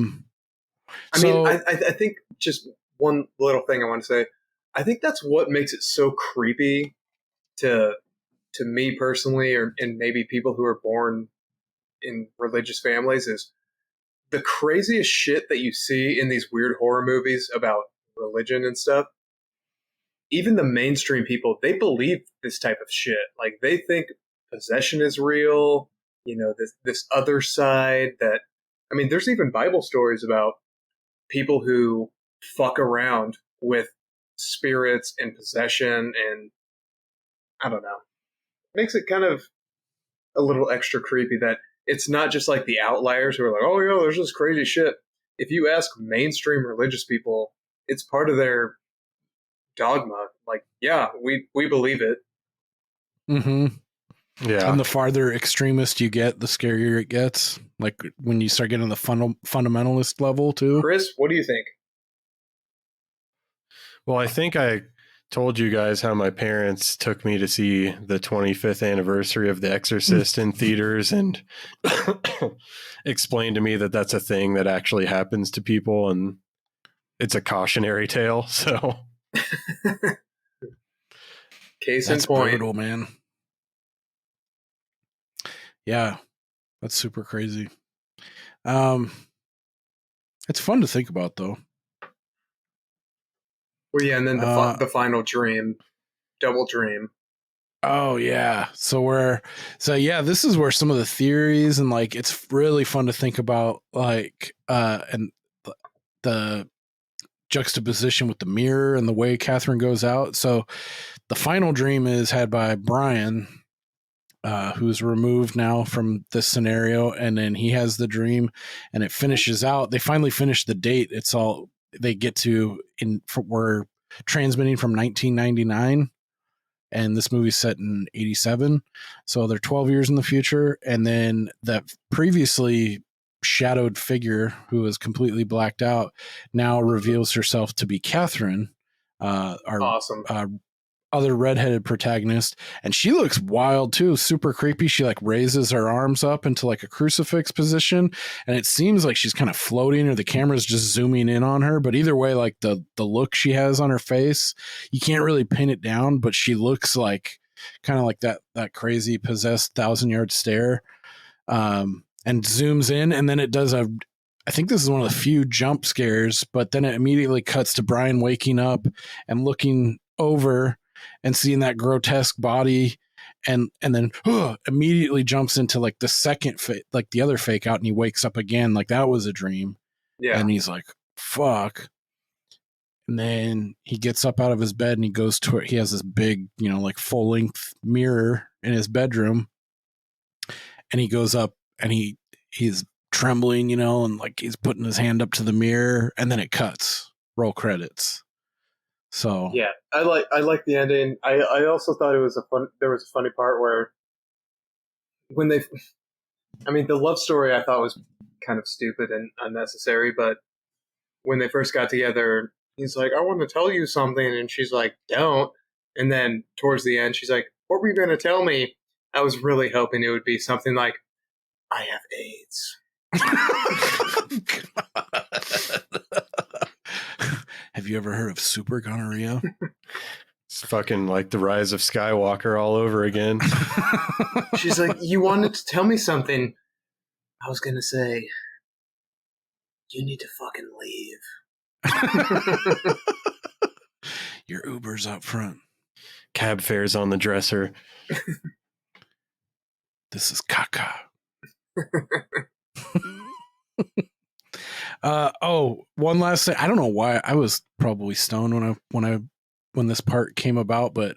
think just one little thing I want to say. I think that's what makes it so creepy to me personally, and maybe people who are born in religious families, is the craziest shit that you see in these weird horror movies about religion and stuff. Even the mainstream people, they believe this type of shit. Like they think possession is real. You know, this other side that, I mean, there's even Bible stories about people who fuck around with spirits and possession, and I don't know. It makes it kind of a little extra creepy that it's not just like the outliers who are like, oh yeah, there's this crazy shit. If you ask mainstream religious people, it's part of their dogma. Like, yeah, we believe it. Mm-hmm. Yeah. And the farther extremist you get, the scarier it gets. Like when you start getting the fundamentalist level too. Chris, what do you think? Well, I think I told you guys how my parents took me to see the 25th anniversary of The Exorcist in theaters and explained to me that that's a thing that actually happens to people, and it's a cautionary tale. So case that's in point. brutal, man. Yeah, that's super crazy. It's fun to think about, though. Well, yeah, and then the final dream, double dream. Oh yeah. So this is where some of the theories and like it's really fun to think about like and the juxtaposition with the mirror and the way Catherine goes out. So the final dream is had by Brian, who's removed now from this scenario, and then he has the dream and it finishes out. They finally finish the date. It's all they get to we're transmitting from 1999. And this movie's set in 87. So they're 12 years in the future. And then that previously shadowed figure who was completely blacked out now reveals herself to be Catherine, our awesome. Other redheaded protagonist. And she looks wild too, super creepy. She like raises her arms up into like a crucifix position. And it seems like she's kind of floating or the camera's just zooming in on her. But either way, like the look she has on her face, you can't really pin it down, but she looks like kind of like that crazy possessed 1,000-yard stare. And zooms in and then it does I think this is one of the few jump scares, but then it immediately cuts to Brian waking up and looking over and seeing that grotesque body and then immediately jumps into like the second like the other fake out and he wakes up again like that was a dream. Yeah. And he's like, fuck. And then he gets up out of his bed and he goes to it. He has this big, like full length mirror in his bedroom. And he goes up and he's trembling, and like he's putting his hand up to the mirror and then it cuts. Roll credits. So yeah, I like the ending. I also thought there was a funny part where when the love story I thought was kind of stupid and unnecessary, but when they first got together, he's like, I want to tell you something, and she's like, don't. And then towards the end, she's like, what were you going to tell me? I was really hoping it would be something like, I have AIDS. Have you ever heard of super gonorrhea? It's fucking like the rise of Skywalker all over again. She's like, you wanted to tell me something. I was going to say, you need to fucking leave. Your Uber's up front. Cab fares on the dresser. This is caca. One last thing. I don't know why I was probably stoned when this part came about, but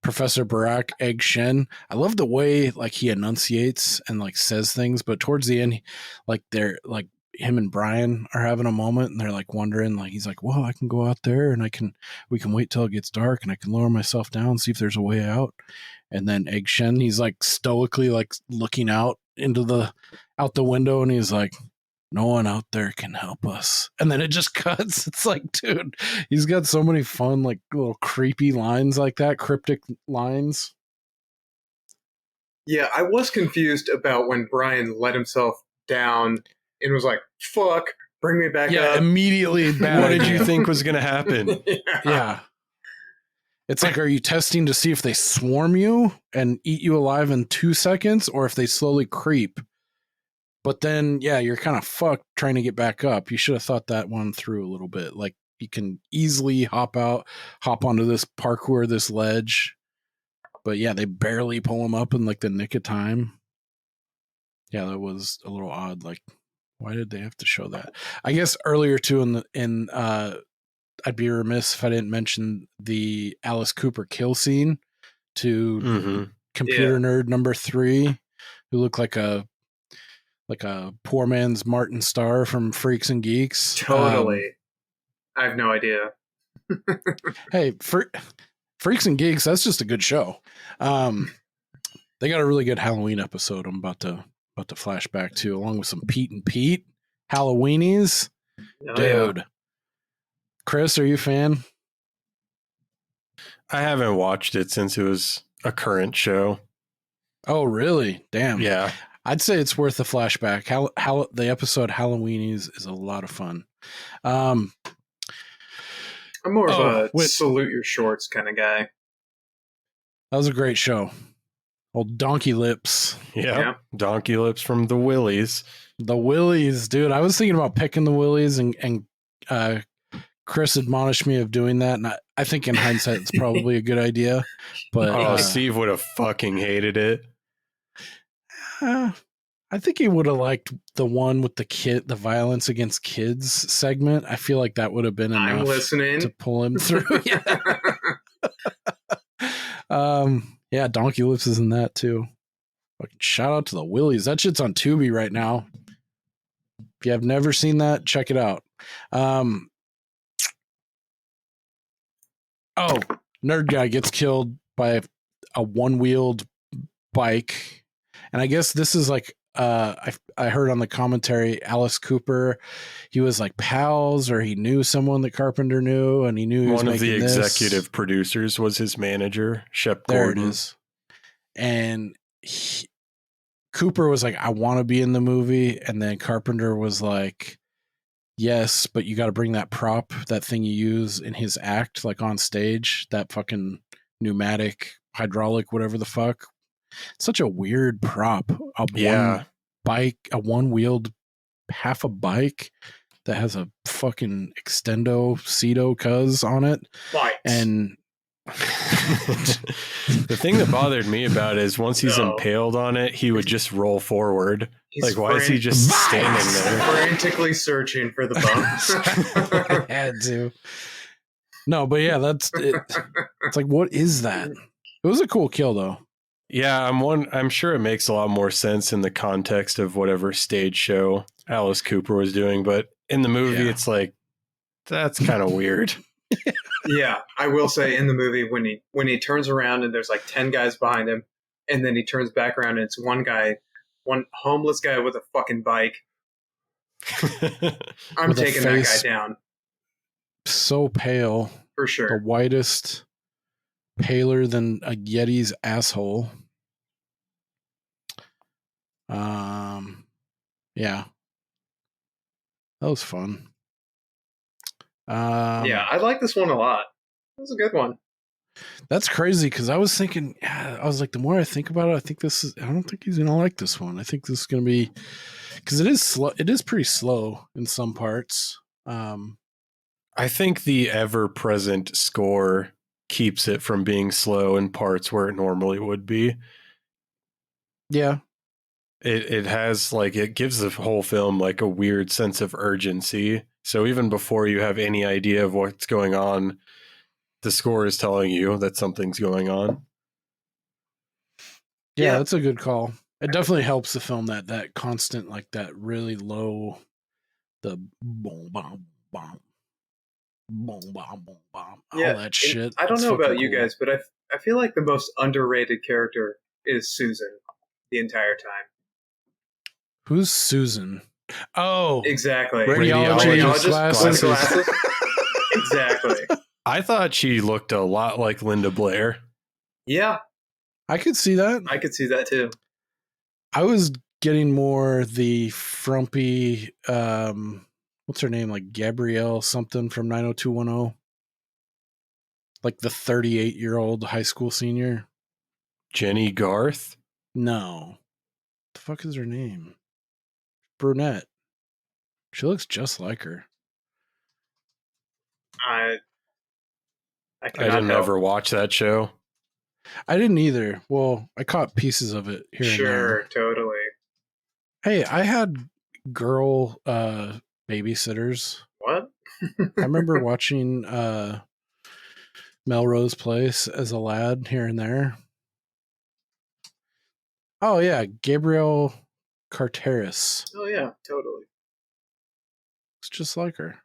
Professor Barack Egg Shen, I love the way like he enunciates and like says things, but towards the end, like they're like him and Brian are having a moment and they're like wondering, like he's like, well, I can go out there and we can wait till it gets dark and I can lower myself down, see if there's a way out. And then Egg Shen, he's like stoically like looking out the window and he's like, no one out there can help us. And then it just cuts. It's like, dude, he's got so many fun, like little creepy lines like that, cryptic lines. Yeah, I was confused about when Brian let himself down and was like, fuck, bring me back up. Yeah, immediately. What did you think was going to happen? Yeah. It's like, are you testing to see if they swarm you and eat you alive in 2 seconds or if they slowly creep? But then, yeah, you're kind of fucked trying to get back up. You should have thought that one through a little bit. Like, you can easily hop onto this parkour, this ledge. But yeah, they barely pull him up in like the nick of time. Yeah, that was a little odd. Like, why did they have to show that? I guess earlier too I'd be remiss if I didn't mention the Alice Cooper kill scene to computer nerd number 3, who looked like a poor man's Martin Starr from Freaks and Geeks. Totally. I have no idea. Hey, Freaks and Geeks, that's just a good show. They got a really good Halloween episode I'm about to flashback to, along with some Pete and Pete Halloweenies. Oh, dude. Yeah. Chris, are you a fan? I haven't watched it since it was a current show. Oh, really? Damn. Yeah. I'd say it's worth a flashback. How the episode Halloweenies is a lot of fun. I'm more of a salute your shorts kind of guy. That was a great show. Old Donkey Lips. Yeah. Donkey Lips from the Willies. The Willies, dude. I was thinking about picking the Willies, and Chris admonished me of doing that, and I think in hindsight it's probably a good idea. But Steve would have fucking hated it. I think he would have liked the one with the violence against kids segment. I feel like that would have been enough to pull him through. Yeah, Donkey Lips is in that too. Fucking shout out to the Willies. That shit's on Tubi right now. If you have never seen that, check it out. Nerd guy gets killed by a one-wheeled bike. And I guess this is like, I heard on the commentary, Alice Cooper, he was like pals, or he knew someone that Carpenter knew, and he knew he was one of the this. executive producers was his manager, Shep Gordon. There it is. And Cooper was like, I want to be in the movie. And then Carpenter was like, yes, but you got to bring that prop, that thing you use in his act, like on stage, that fucking pneumatic, hydraulic, whatever the fuck. Such a weird prop. One bike, a one-wheeled half a bike that has a fucking extendo Cedo cuz on it. Lights. And the thing that bothered me about it is once he's impaled on it, he would just roll forward. Like, why is he just standing there? Frantically searching for the bumps. Had to. No, but yeah, that's it. It's like, what is that? It was a cool kill, though. Yeah, I'm sure it makes a lot more sense in the context of whatever stage show Alice Cooper was doing, but in the movie, it's like, that's kind of weird. Yeah, I will say in the movie when he turns around and there's like 10 guys behind him, and then he turns back around and it's one homeless guy with a fucking bike. I'm With taking that guy down. So pale. For sure. The whitest, paler than a Yeti's asshole. Yeah. That was fun. Yeah, I like this one a lot. It was a good one. That's crazy because I was thinking, I was like, the more I think about it, I don't think he's gonna like this one. I think this is gonna be, because it is slow. It is pretty slow in some parts. I think the ever-present score keeps it from being slow in parts where it normally would be. Yeah. It has, like, it gives the whole film like a weird sense of urgency. So even before you have any idea of what's going on, the score is telling you that something's going on. Yeah, that's a good call. It definitely helps the film that constant, like that really low, the boom, bomb, bomb, boom, bomb, boom, bomb, all that shit. I don't It's know about fucking you cool. guys, but I feel like the most underrated character is Susan the entire time. Who's Susan? Oh, exactly. Radiologist glasses. Exactly. I thought she looked a lot like Linda Blair. Yeah. I could see that. I could see that too. I was getting more the frumpy, what's her name? Like Gabrielle something from 90210. Like the 38-year-old high school senior. Jenny Garth? No. What the fuck is her name? Brunette. She looks just like her. I didn't ever watch that show. I didn't either. Well, I caught pieces of it here and there. Sure, totally. Hey, I had girl babysitters. What? I remember watching Melrose Place as a lad here and there. Oh yeah, Gabrielle Carteris. Oh yeah, totally. It's just like her.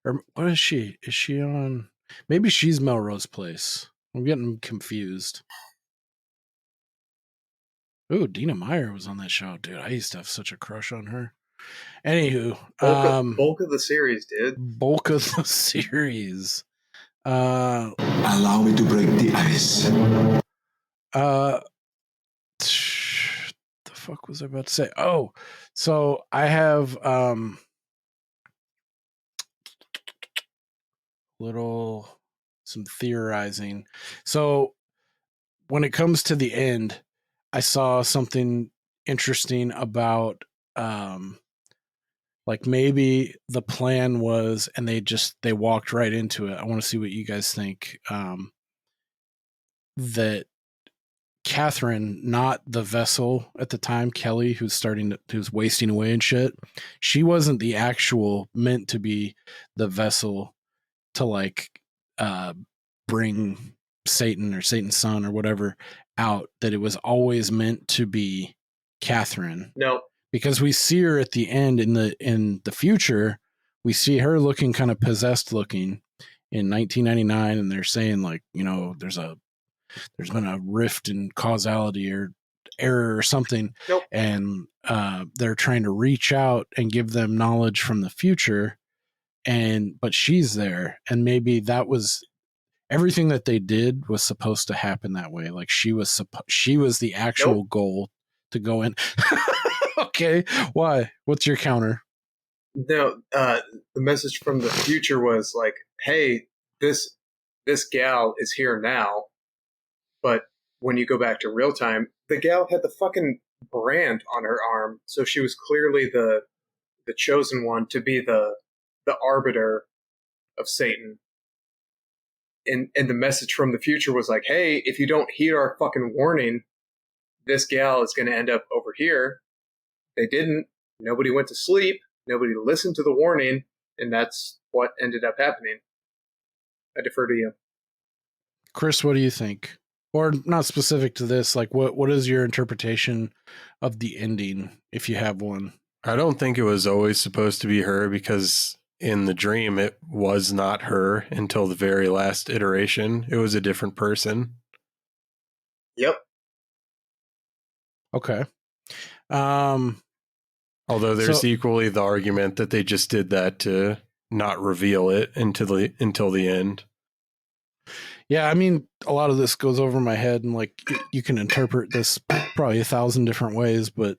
Or what is she? Is she on? Maybe she's Melrose Place. I'm getting confused. Ooh, Dina Meyer was on that show, dude. I used to have such a crush on her. Anywho, bulk of the series, dude. Bulk of the series. Allow me to break the ice. The fuck was I about to say? Oh, so I have some theorizing. So when it comes to the end, I saw something interesting about like maybe the plan was, and they walked right into it. I want to see what you guys think. That Catherine, not the vessel at the time, Kelly, who's wasting away and shit, she wasn't the actual meant to be the vessel to like bring Satan or Satan's son or whatever out, that it was always meant to be Catherine. No. Because we see her at the end in the future, we see her looking kind of possessed looking in 1999, and they're saying like, you know, there's been a rift in causality or error or something. Nope. And they're trying to reach out and give them knowledge from the future, but she's there, and maybe that was everything that they did was supposed to happen that way. Like she was the actual goal to go in. Okay, why? What's your counter? No, the message from the future was like, hey, this gal is here now, but when you go back to real time, the gal had the fucking brand on her arm, so she was clearly the chosen one to be the arbiter of Satan. And the message from the future was like, hey, if you don't heed our fucking warning, this gal is going to end up over here. They didn't. Nobody went to sleep. Nobody listened to the warning, and that's what ended up happening. I defer to you. Chris, what do you think? Or not specific to this, like what is your interpretation of the ending, if you have one? I don't think it was always supposed to be her, because in the dream, it was not her until the very last iteration. It was a different person. Yep. Okay. Although there's equally the argument that they just did that to not reveal it until the end. Yeah, I mean, a lot of this goes over my head, and like you can interpret this probably 1,000 different ways, but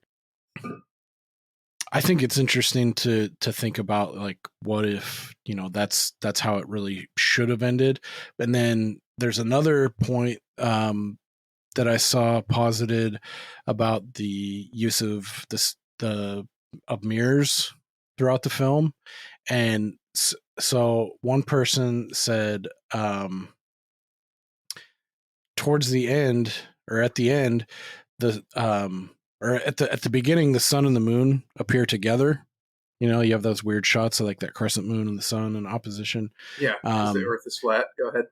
I think it's interesting to think about, like, what if, you know, that's how it really should have ended. And then there's another point that I saw posited about the use of of mirrors throughout the film. And so one person said towards the end, or at the end, or at the beginning, the sun and the moon appear together. You know, you have those weird shots of like that crescent moon and the sun in opposition. Yeah, the Earth is flat. Go ahead.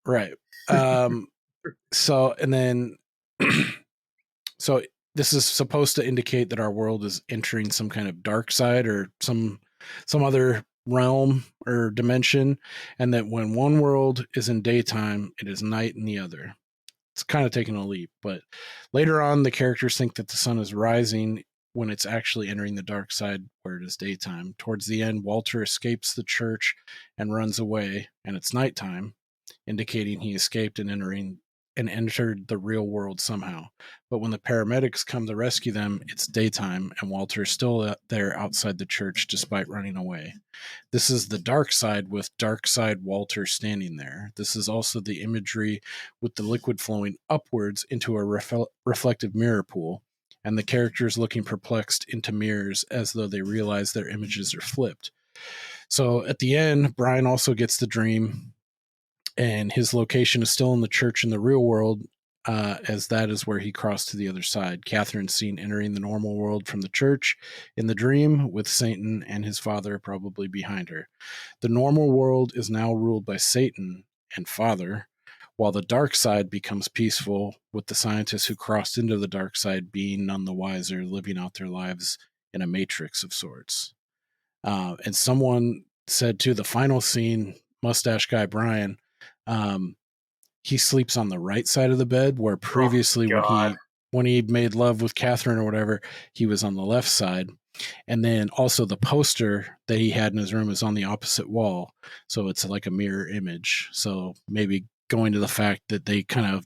Right. So this is supposed to indicate that our world is entering some kind of dark side or some other realm or dimension, and that when one world is in daytime, it is night in the other. It's kind of taking a leap, but later on, the characters think that the sun is rising when it's actually entering the dark side where it is daytime. Towards the end, Walter escapes the church and runs away, and it's nighttime, indicating he escaped and entered the real world somehow. But when the paramedics come to rescue them, it's daytime, and Walter is still there outside the church despite running away. This is the dark side, with dark side Walter standing there. This is also the imagery with the liquid flowing upwards into a reflective mirror pool, and the characters looking perplexed into mirrors as though they realize their images are flipped. So at the end, Brian also gets the dream, and his location is still in the church in the real world, as that is where he crossed to the other side. Catherine's seen entering the normal world from the church in the dream, with Satan and his father probably behind her. The normal world is now ruled by Satan and Father, while the dark side becomes peaceful, with the scientists who crossed into the dark side being none the wiser, living out their lives in a matrix of sorts. And someone said, too, the final scene, mustache guy Brian, he sleeps on the right side of the bed, where previously when he made love with Catherine or whatever, he was on the left side. And then also the poster that he had in his room is on the opposite wall, so it's like a mirror image. So maybe going to the fact that they kind of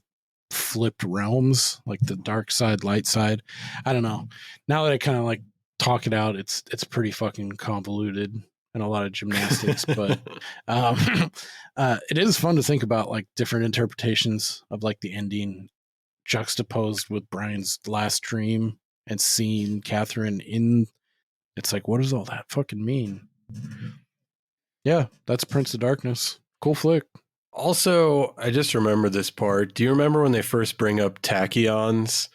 flipped realms, like the dark side, light side. I don't know. Now that I kind of like talk it out, it's pretty fucking convoluted and a lot of gymnastics, but it is fun to think about, like, different interpretations of like the ending juxtaposed with Brian's last dream and seeing Catherine in. It's like, what does all that fucking mean? Yeah, that's Prince of Darkness. Cool flick. Also, I just remember this part. Do you remember when they first bring up tachyons?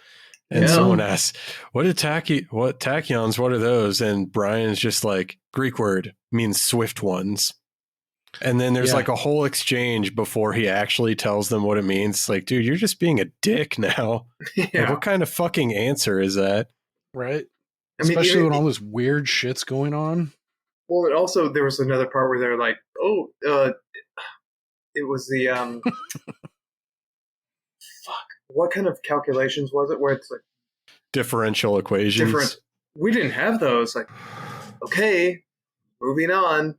And someone asks, what tachyons? What are those? And Brian's just like, Greek word means swift ones. And then there's like a whole exchange before he actually tells them what it means. Like, dude, you're just being a dick now. Like, what kind of fucking answer is that? Right. Especially when all this weird shit's going on. Well, and also there was another part where they're like, it was the fuck. What kind of calculations was it? Where it's like differential equations. We didn't have those. Like, okay, moving on.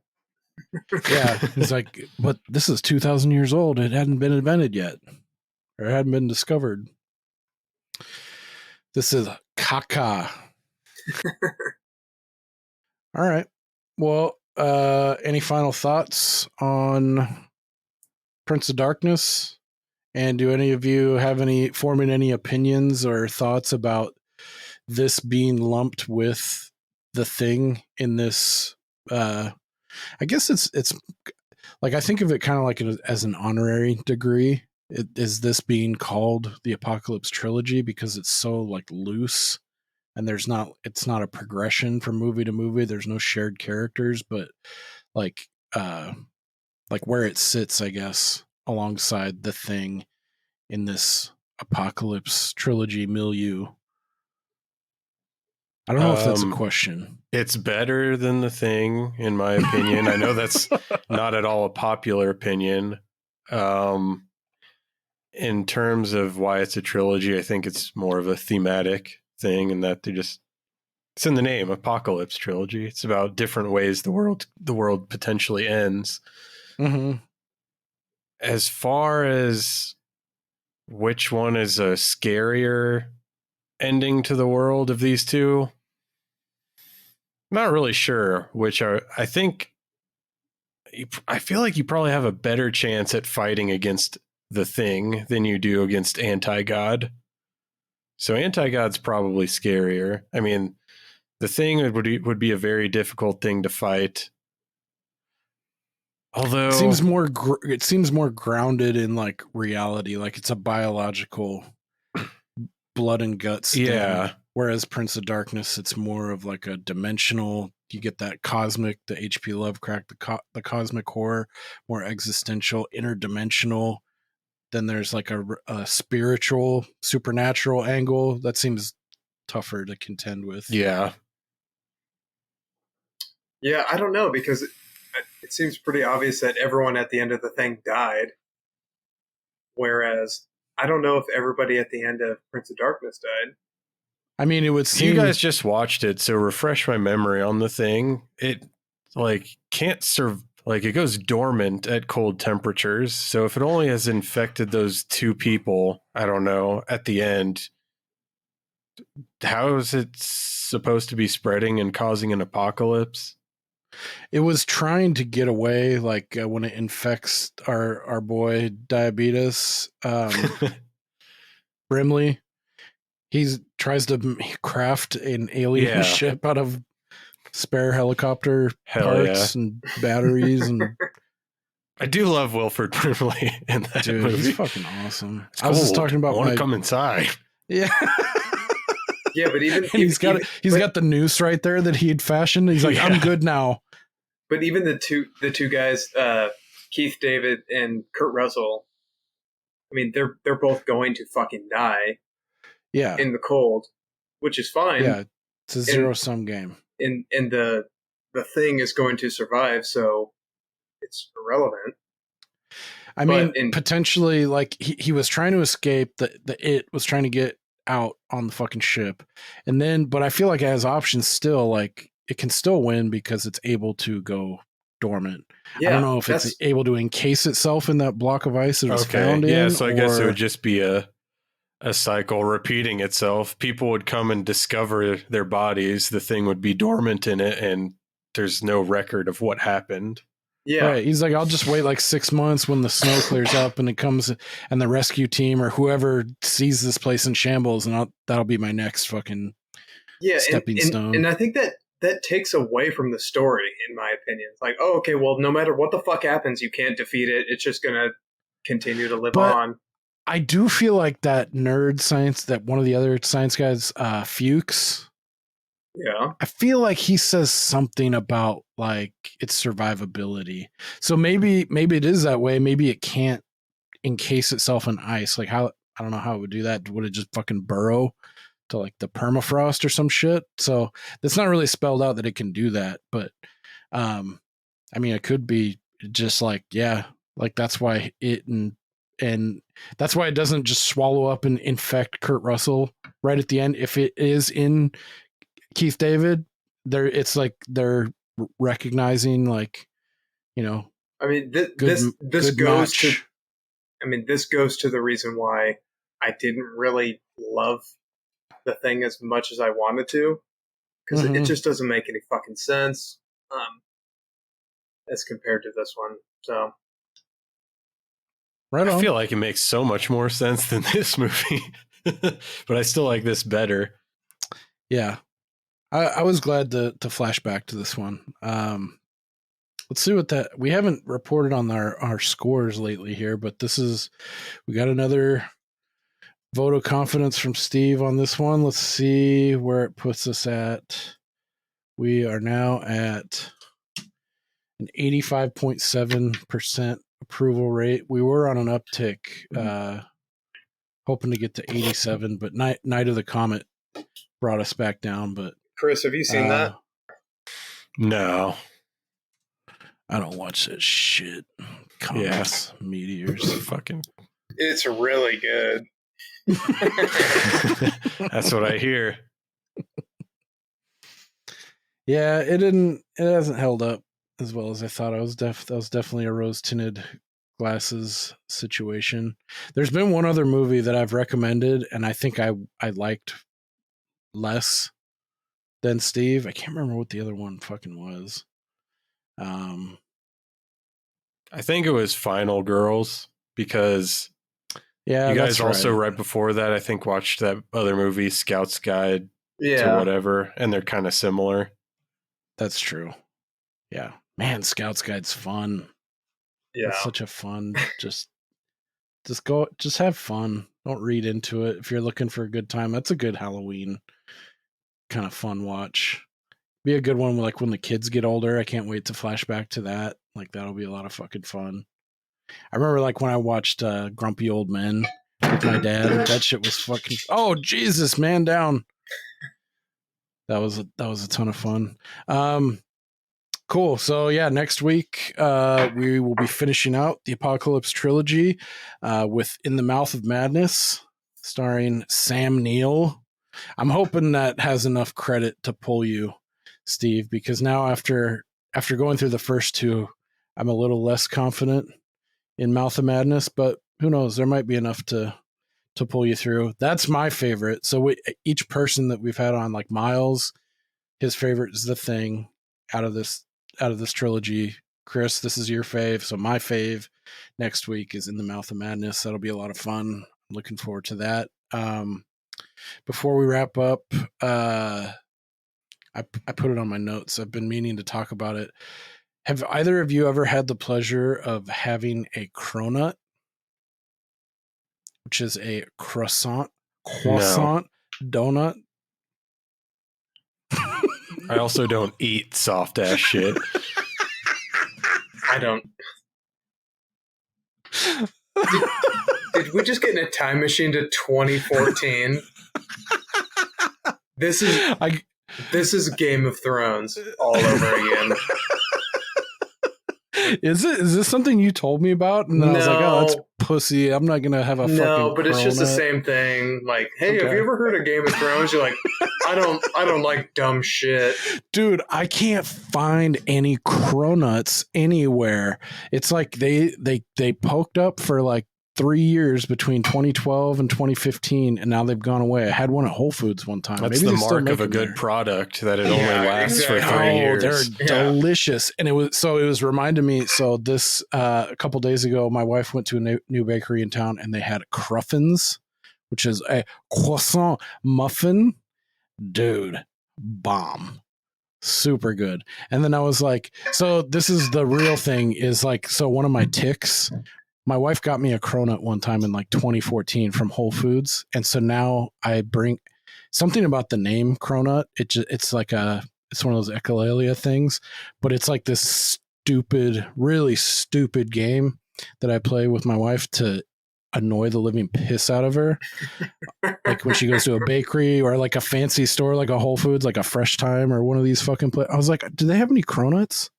Yeah, it's like, but this is 2,000 years old. It hadn't been invented yet, or it hadn't been discovered. This is caca. All right. Well, any final thoughts on Prince of Darkness? And do any of you have forming any opinions or thoughts about this being lumped with the Thing in this? I guess it's like, I think of it kind of like as an honorary degree. Is this being called the Apocalypse Trilogy because it's so like loose, and it's not a progression from movie to movie. There's no shared characters, but like where it sits, I guess, alongside the Thing in this Apocalypse Trilogy milieu. I don't know if that's a question. It's better than the Thing, in my opinion. I know that's not at all a popular opinion. In terms of why it's a trilogy, I think it's more of a thematic thing, and that it's in the name, Apocalypse Trilogy. It's about different ways the world potentially ends. Mm-hmm. As far as which one is a scarier ending to the world of these two, I'm not really sure which are. I feel like you probably have a better chance at fighting against the Thing than you do against Anti-God. So Anti-God's probably scarier. I mean, the Thing would be a very difficult thing to fight. Although it seems more grounded in like reality, like it's a biological blood and guts thing. Yeah. Whereas Prince of Darkness, it's more of like a dimensional. You get that cosmic, the H.P. Lovecraft, the cosmic horror, more existential, interdimensional. Then there's like a spiritual, supernatural angle that seems tougher to contend with. Yeah. Yeah, I don't know, because it seems pretty obvious that everyone at the end of the Thing died. Whereas I don't know if everybody at the end of Prince of Darkness died. I mean, it would seem you guys just watched it, so refresh my memory on the Thing. It can't serve. It goes dormant at cold temperatures. So if it only has infected those two people, I don't know, at the end, how is it supposed to be spreading and causing an apocalypse? It was trying to get away, when it infects our boy Diabetes, Brimley. He tries to craft an alien ship out of spare helicopter parts and batteries, and I do love Wilford Brimley in that movie. He's fucking awesome. I was just talking about I want to come inside. Yeah. Yeah, but he's got the noose right there that he'd fashioned. He's like, I'm good now. But even the two guys, Keith David and Kurt Russell, I mean, they're both going to fucking die. Yeah. In the cold, which is fine. Yeah, it's a zero-sum game. And the Thing is going to survive, so it's irrelevant. I mean, potentially, he was trying to escape. It was trying to get out on the fucking ship, and then, but I feel like it has options still. It can still win because it's able to go dormant. Yeah, I don't know if it's able to encase itself in that block of ice it was found in. Yeah, so I guess it would just be a cycle repeating itself. People would come and discover their bodies. The Thing would be dormant in it, and there's no record of what happened. Yeah. Right. He's like, I'll just wait like 6 months when the snow clears up and it comes and the rescue team or whoever sees this place in shambles, and that'll be my next fucking stepping stone. And I think that takes away from the story, in my opinion. It's like, oh, okay, well, no matter what the fuck happens, you can't defeat it. It's just going to continue to live on. I do feel like that nerd science, that one of the other science guys, Fuchs. Yeah. I feel like he says something about like its survivability. So maybe it is that way. Maybe it can't encase itself in ice. Like how, I don't know how it would do that. Would it just fucking burrow to like the permafrost or some shit? So that's not really spelled out that it can do that. But I mean, it could be just like, yeah, like that's why and that's why it doesn't just swallow up and infect Kurt Russell right at the end. If it is in Keith David, it's like they're recognizing, like, you know. I mean, this goes to. I mean, this goes to the reason why I didn't really love the thing as much as I wanted to, because it just doesn't make any fucking sense as compared to this one. So. Right on. I feel like it makes so much more sense than this movie, but I still like this better. Yeah, I was glad to flash back to this one. Let's see what that. We haven't reported on our scores lately here, but we got another vote of confidence from Steve on this one. Let's see where it puts us at. We are now at an 85.7% approval rate. We were on an uptick, hoping to get to 87, but Night of the Comet brought us back down. But Chris, have you seen that? No, I don't watch that shit. Comets, meteors, fucking. It's really good. That's what I hear. Yeah, it hasn't held up as well as I thought. That was definitely a rose tinted glasses situation. There's been one other movie that I've recommended, and I think I liked less than Steve. I can't remember what the other one fucking was. I think it was Final Girls, because you guys also right before that, I think, watched that other movie, Scout's Guide to whatever, and they're kind of similar. That's true. Yeah. Man, Scout's Guide's fun. Yeah. It's such a fun, just have fun. Don't read into it. If you're looking for a good time, that's a good Halloween kind of fun watch. Be a good one like when the kids get older. I can't wait to flash back to that. Like that'll be a lot of fucking fun. I remember like when I watched Grumpy Old Men with my dad. That shit was fucking. Oh Jesus, man down. That was a ton of fun. Cool. So yeah, next week we will be finishing out the Apocalypse Trilogy with In the Mouth of Madness, starring Sam Neill. I'm hoping that has enough credit to pull you, Steve, because now after going through the first two, I'm a little less confident in Mouth of Madness, but who knows? There might be enough to pull you through. That's my favorite. So each person that we've had on, like Miles, his favorite is The Thing out of this trilogy. Chris, this is your fave. So my fave next week is In the Mouth of Madness. That'll be a lot of fun. I'm looking forward to that. Before we wrap up, I put it on my notes. I've been meaning to talk about it. Have either of you ever had the pleasure of having a cronut, which is a croissant donut? I also don't eat soft ass shit. I don't. Did we just get in a time machine to 2014? This is Game of Thrones all over again. Is this something you told me about? And then I was like, oh, that's pussy. I'm not gonna have a fucking No, but it's just the cronut. same thing. Like, hey, have you ever heard of Game of Thrones? You're like, I don't like dumb shit. Dude, I can't find any cronuts anywhere. It's like they poked up for like 3 years between 2012 and 2015, and now they've gone away. I had one at Whole Foods one time. That's Maybe the mark of a good product, that it only lasts for 3 years. They're delicious. And it was reminding me. So this a couple days ago, my wife went to a new bakery in town, and they had Cruffins, which is a croissant muffin. Dude, bomb. Super good. And then I was like, so this is the real thing, is like, so one of my ticks, my wife got me a cronut one time in like 2014 from Whole Foods. And so now I bring something about the name cronut. It's one of those echolalia things, but it's like this really stupid game that I play with my wife to annoy the living piss out of her. Like when she goes to a bakery or like a fancy store, like a Whole Foods, like a Fresh Time or one of these fucking places. I was like, do they have any cronuts?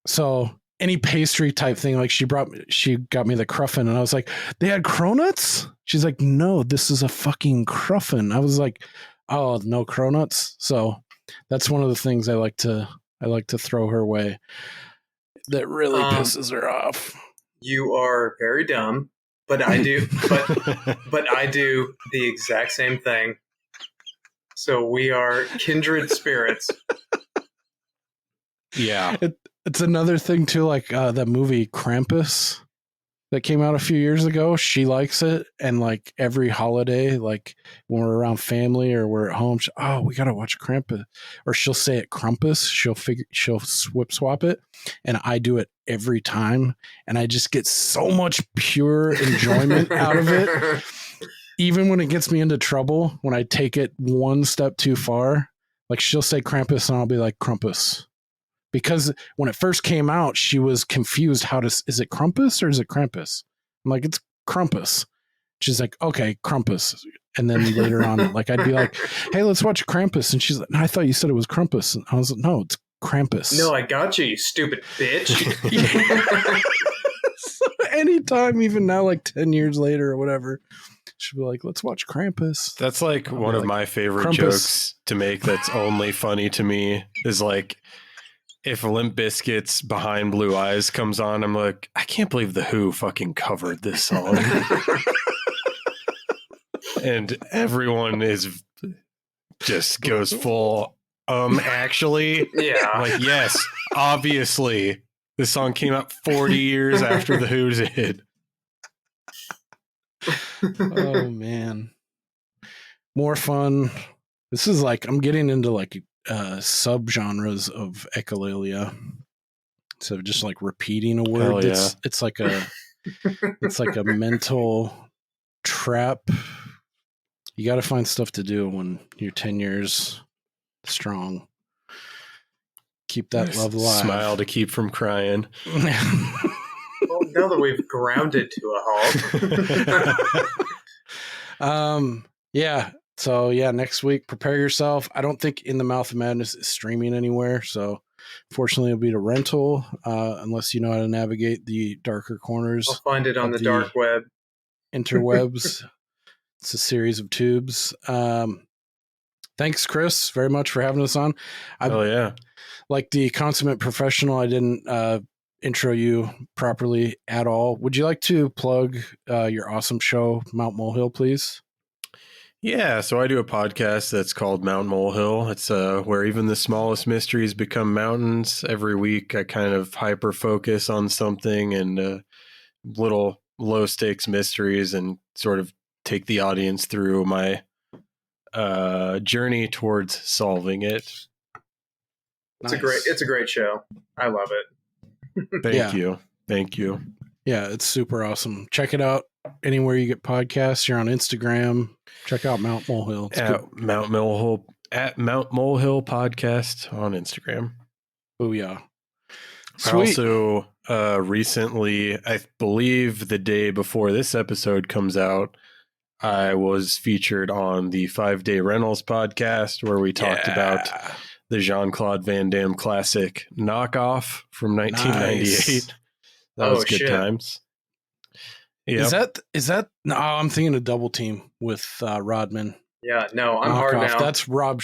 So any pastry type thing, like she got me the cruffin, and I was like, they had cronuts? She's like, no, this is a fucking cruffin. I was like, oh, no cronuts. So that's one of the things I like to throw her way. That really pisses her off. You are very dumb, but I do, but I do the exact same thing. So we are kindred spirits. Yeah. It's another thing too, like that movie Krampus that came out a few years ago. She likes it, and like every holiday, like when we're around family or we're at home, we gotta watch Krampus, or she'll say it Krampus. She'll swap it, and I do it every time, and I just get so much pure enjoyment out of it. Even when it gets me into trouble, when I take it one step too far, like she'll say Krampus, and I'll be like Krampus. Because when it first came out, she was confused. Is it Krampus or is it Krampus? I'm like, it's Krampus. She's like, okay, Krampus. And then later on, like I'd be like, hey, let's watch Krampus. And she's like, no, I thought you said it was Krampus. And I was like, no, it's Krampus. No, I got you, you stupid bitch. So anytime, even now, like 10 years later or whatever, she'll be like, let's watch Krampus. That's like one of my favorite jokes to make that's only funny to me is like, if Limp Bizkit's Behind Blue Eyes comes on, I'm like, I can't believe The Who fucking covered this song. And everyone just goes full, actually. Yeah. Like, yes, obviously. This song came out 40 years after The Who did. Oh, man. More fun. This is like, I'm getting into like subgenres of echolalia. So just like repeating a word, it's like a mental trap. You got to find stuff to do when you're 10 years strong. Keep that love alive. Smile to keep from crying. Well, now that we've grounded to a halt. Yeah. So yeah, next week, prepare yourself. I don't think In the Mouth of Madness is streaming anywhere. So fortunately it'll be a rental, unless you know how to navigate the darker corners. I'll find it on the dark web. Interwebs. It's a series of tubes. Thanks, Chris, very much for having us on. Like the consummate professional, I didn't intro you properly at all. Would you like to plug your awesome show, Mount Molehill, please? Yeah, so I do a podcast that's called Mount Molehill. It's where even the smallest mysteries become mountains. Every week I kind of hyper focus on something and little low stakes mysteries and sort of take the audience through my journey towards solving it. It's a great show. I love it. Thank you. Yeah, it's super awesome. Check it out anywhere you get podcasts. You're on Instagram. Check out Mount Molehill. At Mount Molehill Podcast on Instagram. Oh yeah. Sweet. Also, recently, I believe the day before this episode comes out, I was featured on the 5-Day Rentals podcast where we talked about the Jean-Claude Van Damme classic Knockoff from 1998. Nice. That was good times. Yep. Is that? No, I'm thinking of Double Team with Rodman. Yeah, no, I'm hard now. That's Rob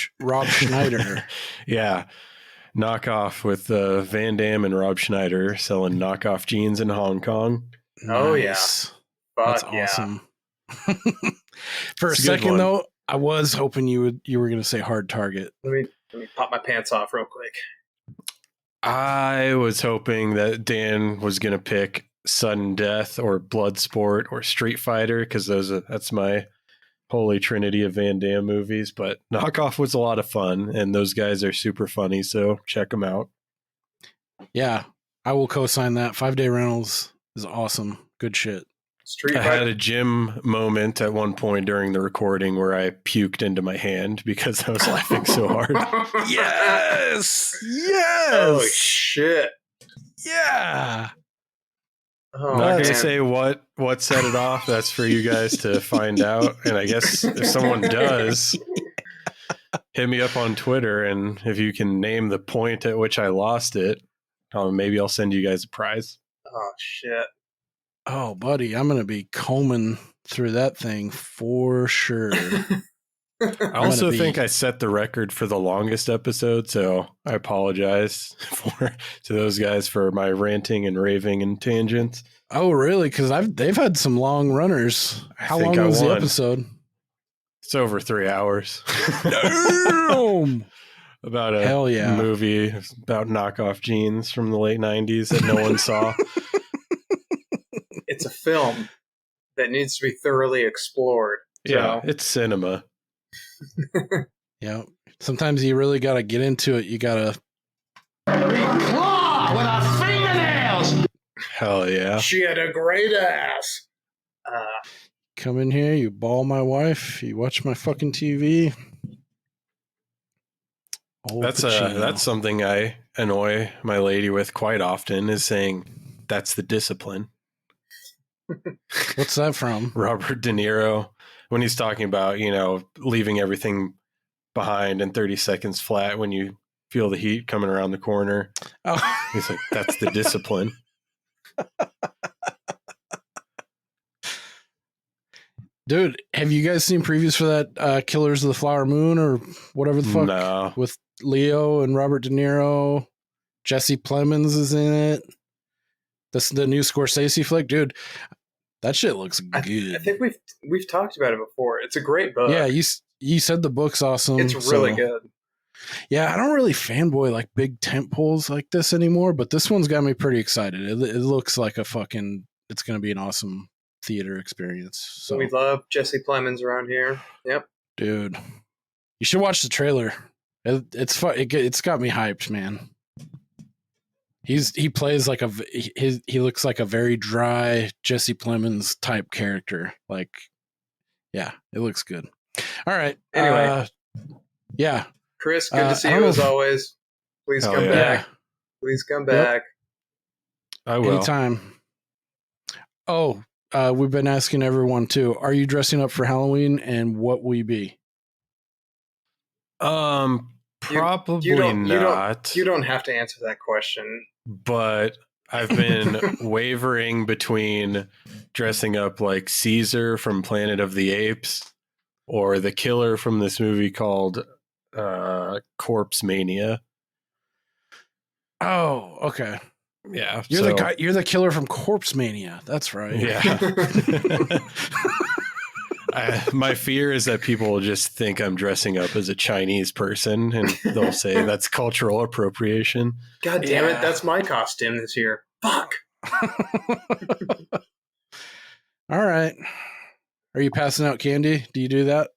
Schneider. Yeah. knockoff with Van Damme and Rob Schneider selling knockoff jeans in Hong Kong. Oh, Nice. Fuck That's awesome. For It's a a good second, one. though, I was hoping you were going to say Hard Target. Let me pop my pants off real quick. I was hoping that Dan was going to pick Sudden Death or Bloodsport or Street Fighter because that's my holy trinity of Van Damme movies. But Knockoff was a lot of fun, and those guys are super funny, so check them out. Yeah, I will co-sign that. 5-day rentals is awesome. Good shit. I had a gym moment at one point during the recording where I puked into my hand because I was laughing so hard. Yes! Yes! Oh, shit. Yeah! Oh, I'm not going to say what set it off. That's for you guys to find out. And I guess if someone does, hit me up on Twitter. And if you can name the point at which I lost it, maybe I'll send you guys a prize. Oh, shit. Oh, buddy, I'm going to be combing through that thing for sure. I also think I set the record for the longest episode, so I apologize to those guys for my ranting and raving and tangents. Oh, really? Because they've had some long runners. How long was the episode? It's over 3 hours. Damn! About a Hell yeah. movie about knockoff jeans from the late 90s that no one saw. It's a film that needs to be thoroughly explored. Yeah, it's cinema. Yeah. Sometimes you really got to get into it. You got to. Claw with our fingernails! Hell yeah. She had a great ass. Come in here, you ball my wife, you watch my fucking TV. That's something I annoy my lady with quite often, is saying that's the discipline. What's that from? Robert De Niro, when he's talking about, leaving everything behind in 30 seconds flat when you feel the heat coming around the corner. Oh. He's like, that's the discipline. Dude, have you guys seen previews for that Killers of the Flower Moon or whatever the fuck? No. With Leo and Robert De Niro. Jesse Plemons is in it. This is the new Scorsese flick. Dude, that shit looks good. I think we've talked about it before. It's a great book. Yeah, you said the book's awesome. It's really good. Yeah, I don't really fanboy like big tent poles like this anymore, but this one's got me pretty excited. It looks like it's going to be an awesome theater experience. So we love Jesse Plemons around here. Yep. Dude, you should watch the trailer. It's fun. It's got me hyped, man. He plays like he looks like a very dry Jesse Plemons type character. Like, yeah, it looks good. All right. Anyway, yeah, Chris, good to see you as always. Please come back. Please come back. I will. Anytime. Oh, we've been asking everyone too. Are you dressing up for Halloween, and what will you be? Probably not. You don't have to answer that question. But I've been wavering between dressing up like Caesar from Planet of the Apes or the killer from this movie called Corpse Mania. Oh, okay. Yeah. You're the guy. You're the killer from Corpse Mania. That's right. Yeah. My fear is that people will just think I'm dressing up as a Chinese person and they'll say that's cultural appropriation. God damn it. That's my costume this year. Fuck. All right. Are you passing out candy? Do you do that?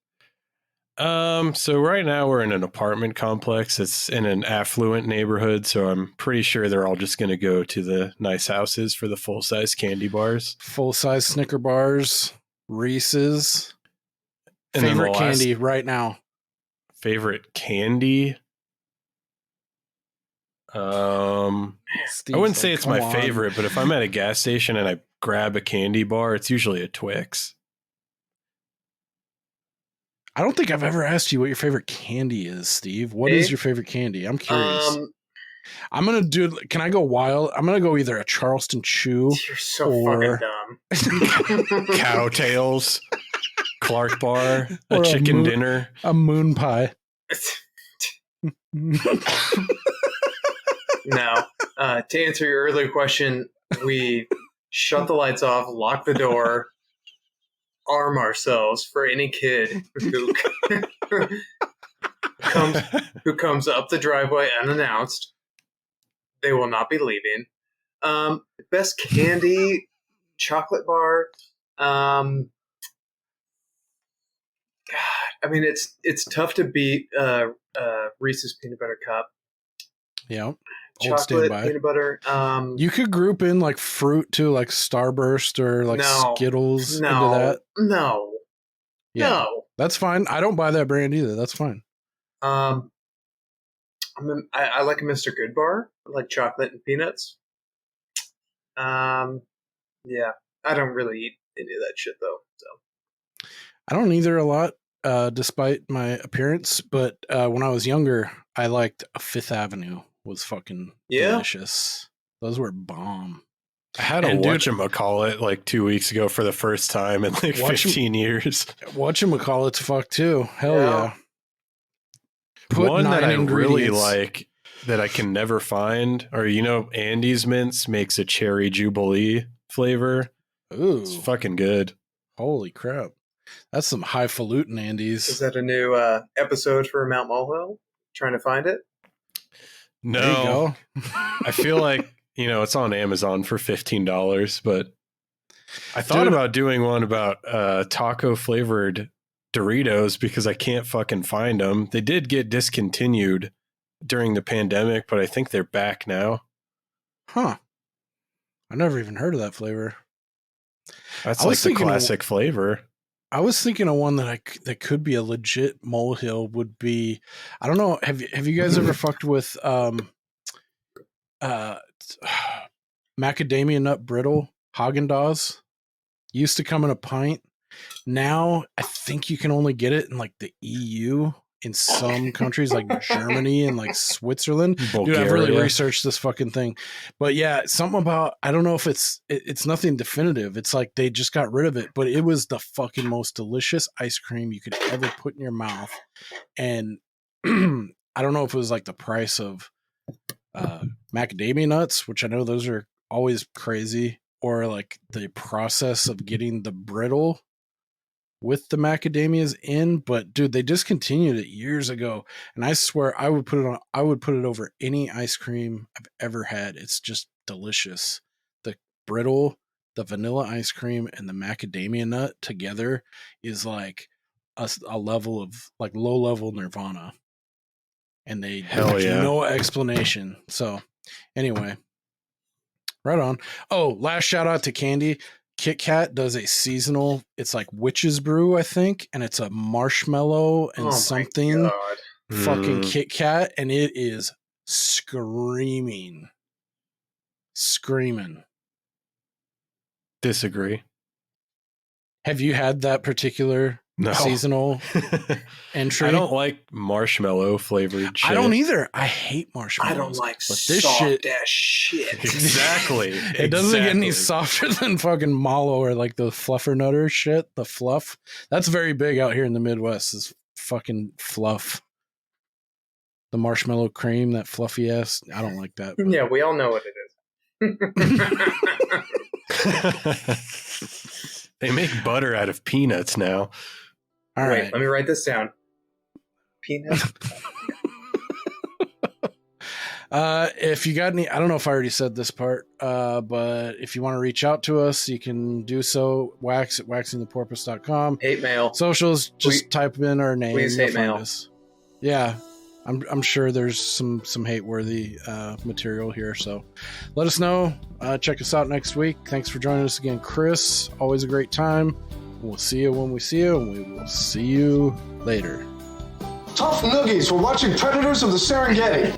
So right now we're in an apartment complex. It's in an affluent neighborhood, so I'm pretty sure they're all just going to go to the nice houses for the full-size candy bars. Full-size Snicker bars, Reese's. And favorite candy right now? Favorite candy? I wouldn't say it's my favorite, but if I'm at a gas station and I grab a candy bar, it's usually a Twix. I don't think I've ever asked you what your favorite candy is, Steve. What is your favorite candy? I'm curious. I'm going to do... Can I go wild? I'm going to go either a Charleston Chew You're so fucking dumb. Cowtails, Clark Bar, a chicken dinner. A moon pie. No. To answer your earlier question, we shut the lights off, lock the door, arm ourselves for any kid who comes up the driveway unannounced. They will not be leaving. Best candy, chocolate bar. God, I mean, it's tough to beat Reese's Peanut Butter Cup. Yeah. Chocolate, peanut butter. You could group in like fruit too, like Starburst or like Skittles into that. No. That's fine. I don't buy that brand either. That's fine. I like a Mr. Good bar. I like chocolate and peanuts. Yeah, I don't really eat any of that shit though. So I don't either a lot, despite my appearance. But when I was younger, I liked a Fifth Avenue. Was fucking delicious. Those were bomb. I had a whatchamacallit like 2 weeks ago for the first time in like 15 years. Whatchamacallit's fuck too. Hell yeah. One that I really like that I can never find, or Andy's Mints makes a cherry jubilee flavor. Ooh, it's fucking good. Holy crap. That's some highfalutin Andy's. Is that a new episode for Mount Molehill? Trying to find it? No. There you go. I feel like, it's on Amazon for $15, but I thought about doing one about taco flavored Doritos because I can't fucking find them. They did get discontinued during the pandemic, but I think they're back now. Huh. I never even heard of that flavor. That's like the classic flavor. I was thinking of one that could be a legit molehill would be, I don't know. Have you guys ever fucked with macadamia nut brittle Haagen-Dazs? Used to come in a pint. Now I think you can only get it in like the EU in some countries like Germany and like Switzerland. Bulgaria. Dude, I've really researched this fucking thing. But yeah, something about, I don't know if it's nothing definitive. It's like they just got rid of it, but it was the fucking most delicious ice cream you could ever put in your mouth. And I don't know if it was like the price of macadamia nuts, which I know those are always crazy, or like the process of getting the brittle with the macadamias in, but dude, they discontinued it years ago, and I swear I would put it over any ice cream I've ever had. It's just delicious. The brittle, the vanilla ice cream, and the macadamia nut together is like a level of like low level nirvana, and they have no explanation. So anyway, right on. Oh, last shout out to candy. Kit Kat does a seasonal, it's like Witch's Brew, I think, and it's a marshmallow and something fucking Kit Kat, and it is screaming. Disagree. Have you had that particular seasonal entry? I don't like marshmallow flavored shit. I don't either. I hate marshmallows. I don't like soft ass shit. Exactly. It doesn't get any softer than fucking mallow or like the fluffernutter shit. The fluff. That's very big out here in the Midwest, is fucking fluff. The marshmallow cream, that fluffy ass. I don't like that. Yeah, we all know what it is. They make butter out of peanuts now. All right. Wait, let me write this down. Peanuts. If you got any, I don't know if I already said this part, but if you want to reach out to us, you can do so. Wax at waxingtheporpoise.com. Hate mail. Socials, just type in our name. Please hate mail. Us. Yeah. I'm sure there's some hate worthy material here, so let us know. Check us out next week. Thanks for joining us again, Chris. Always a great time. We'll see you when we see you, and we will see you later. Tough noogies for watching Predators of the Serengeti.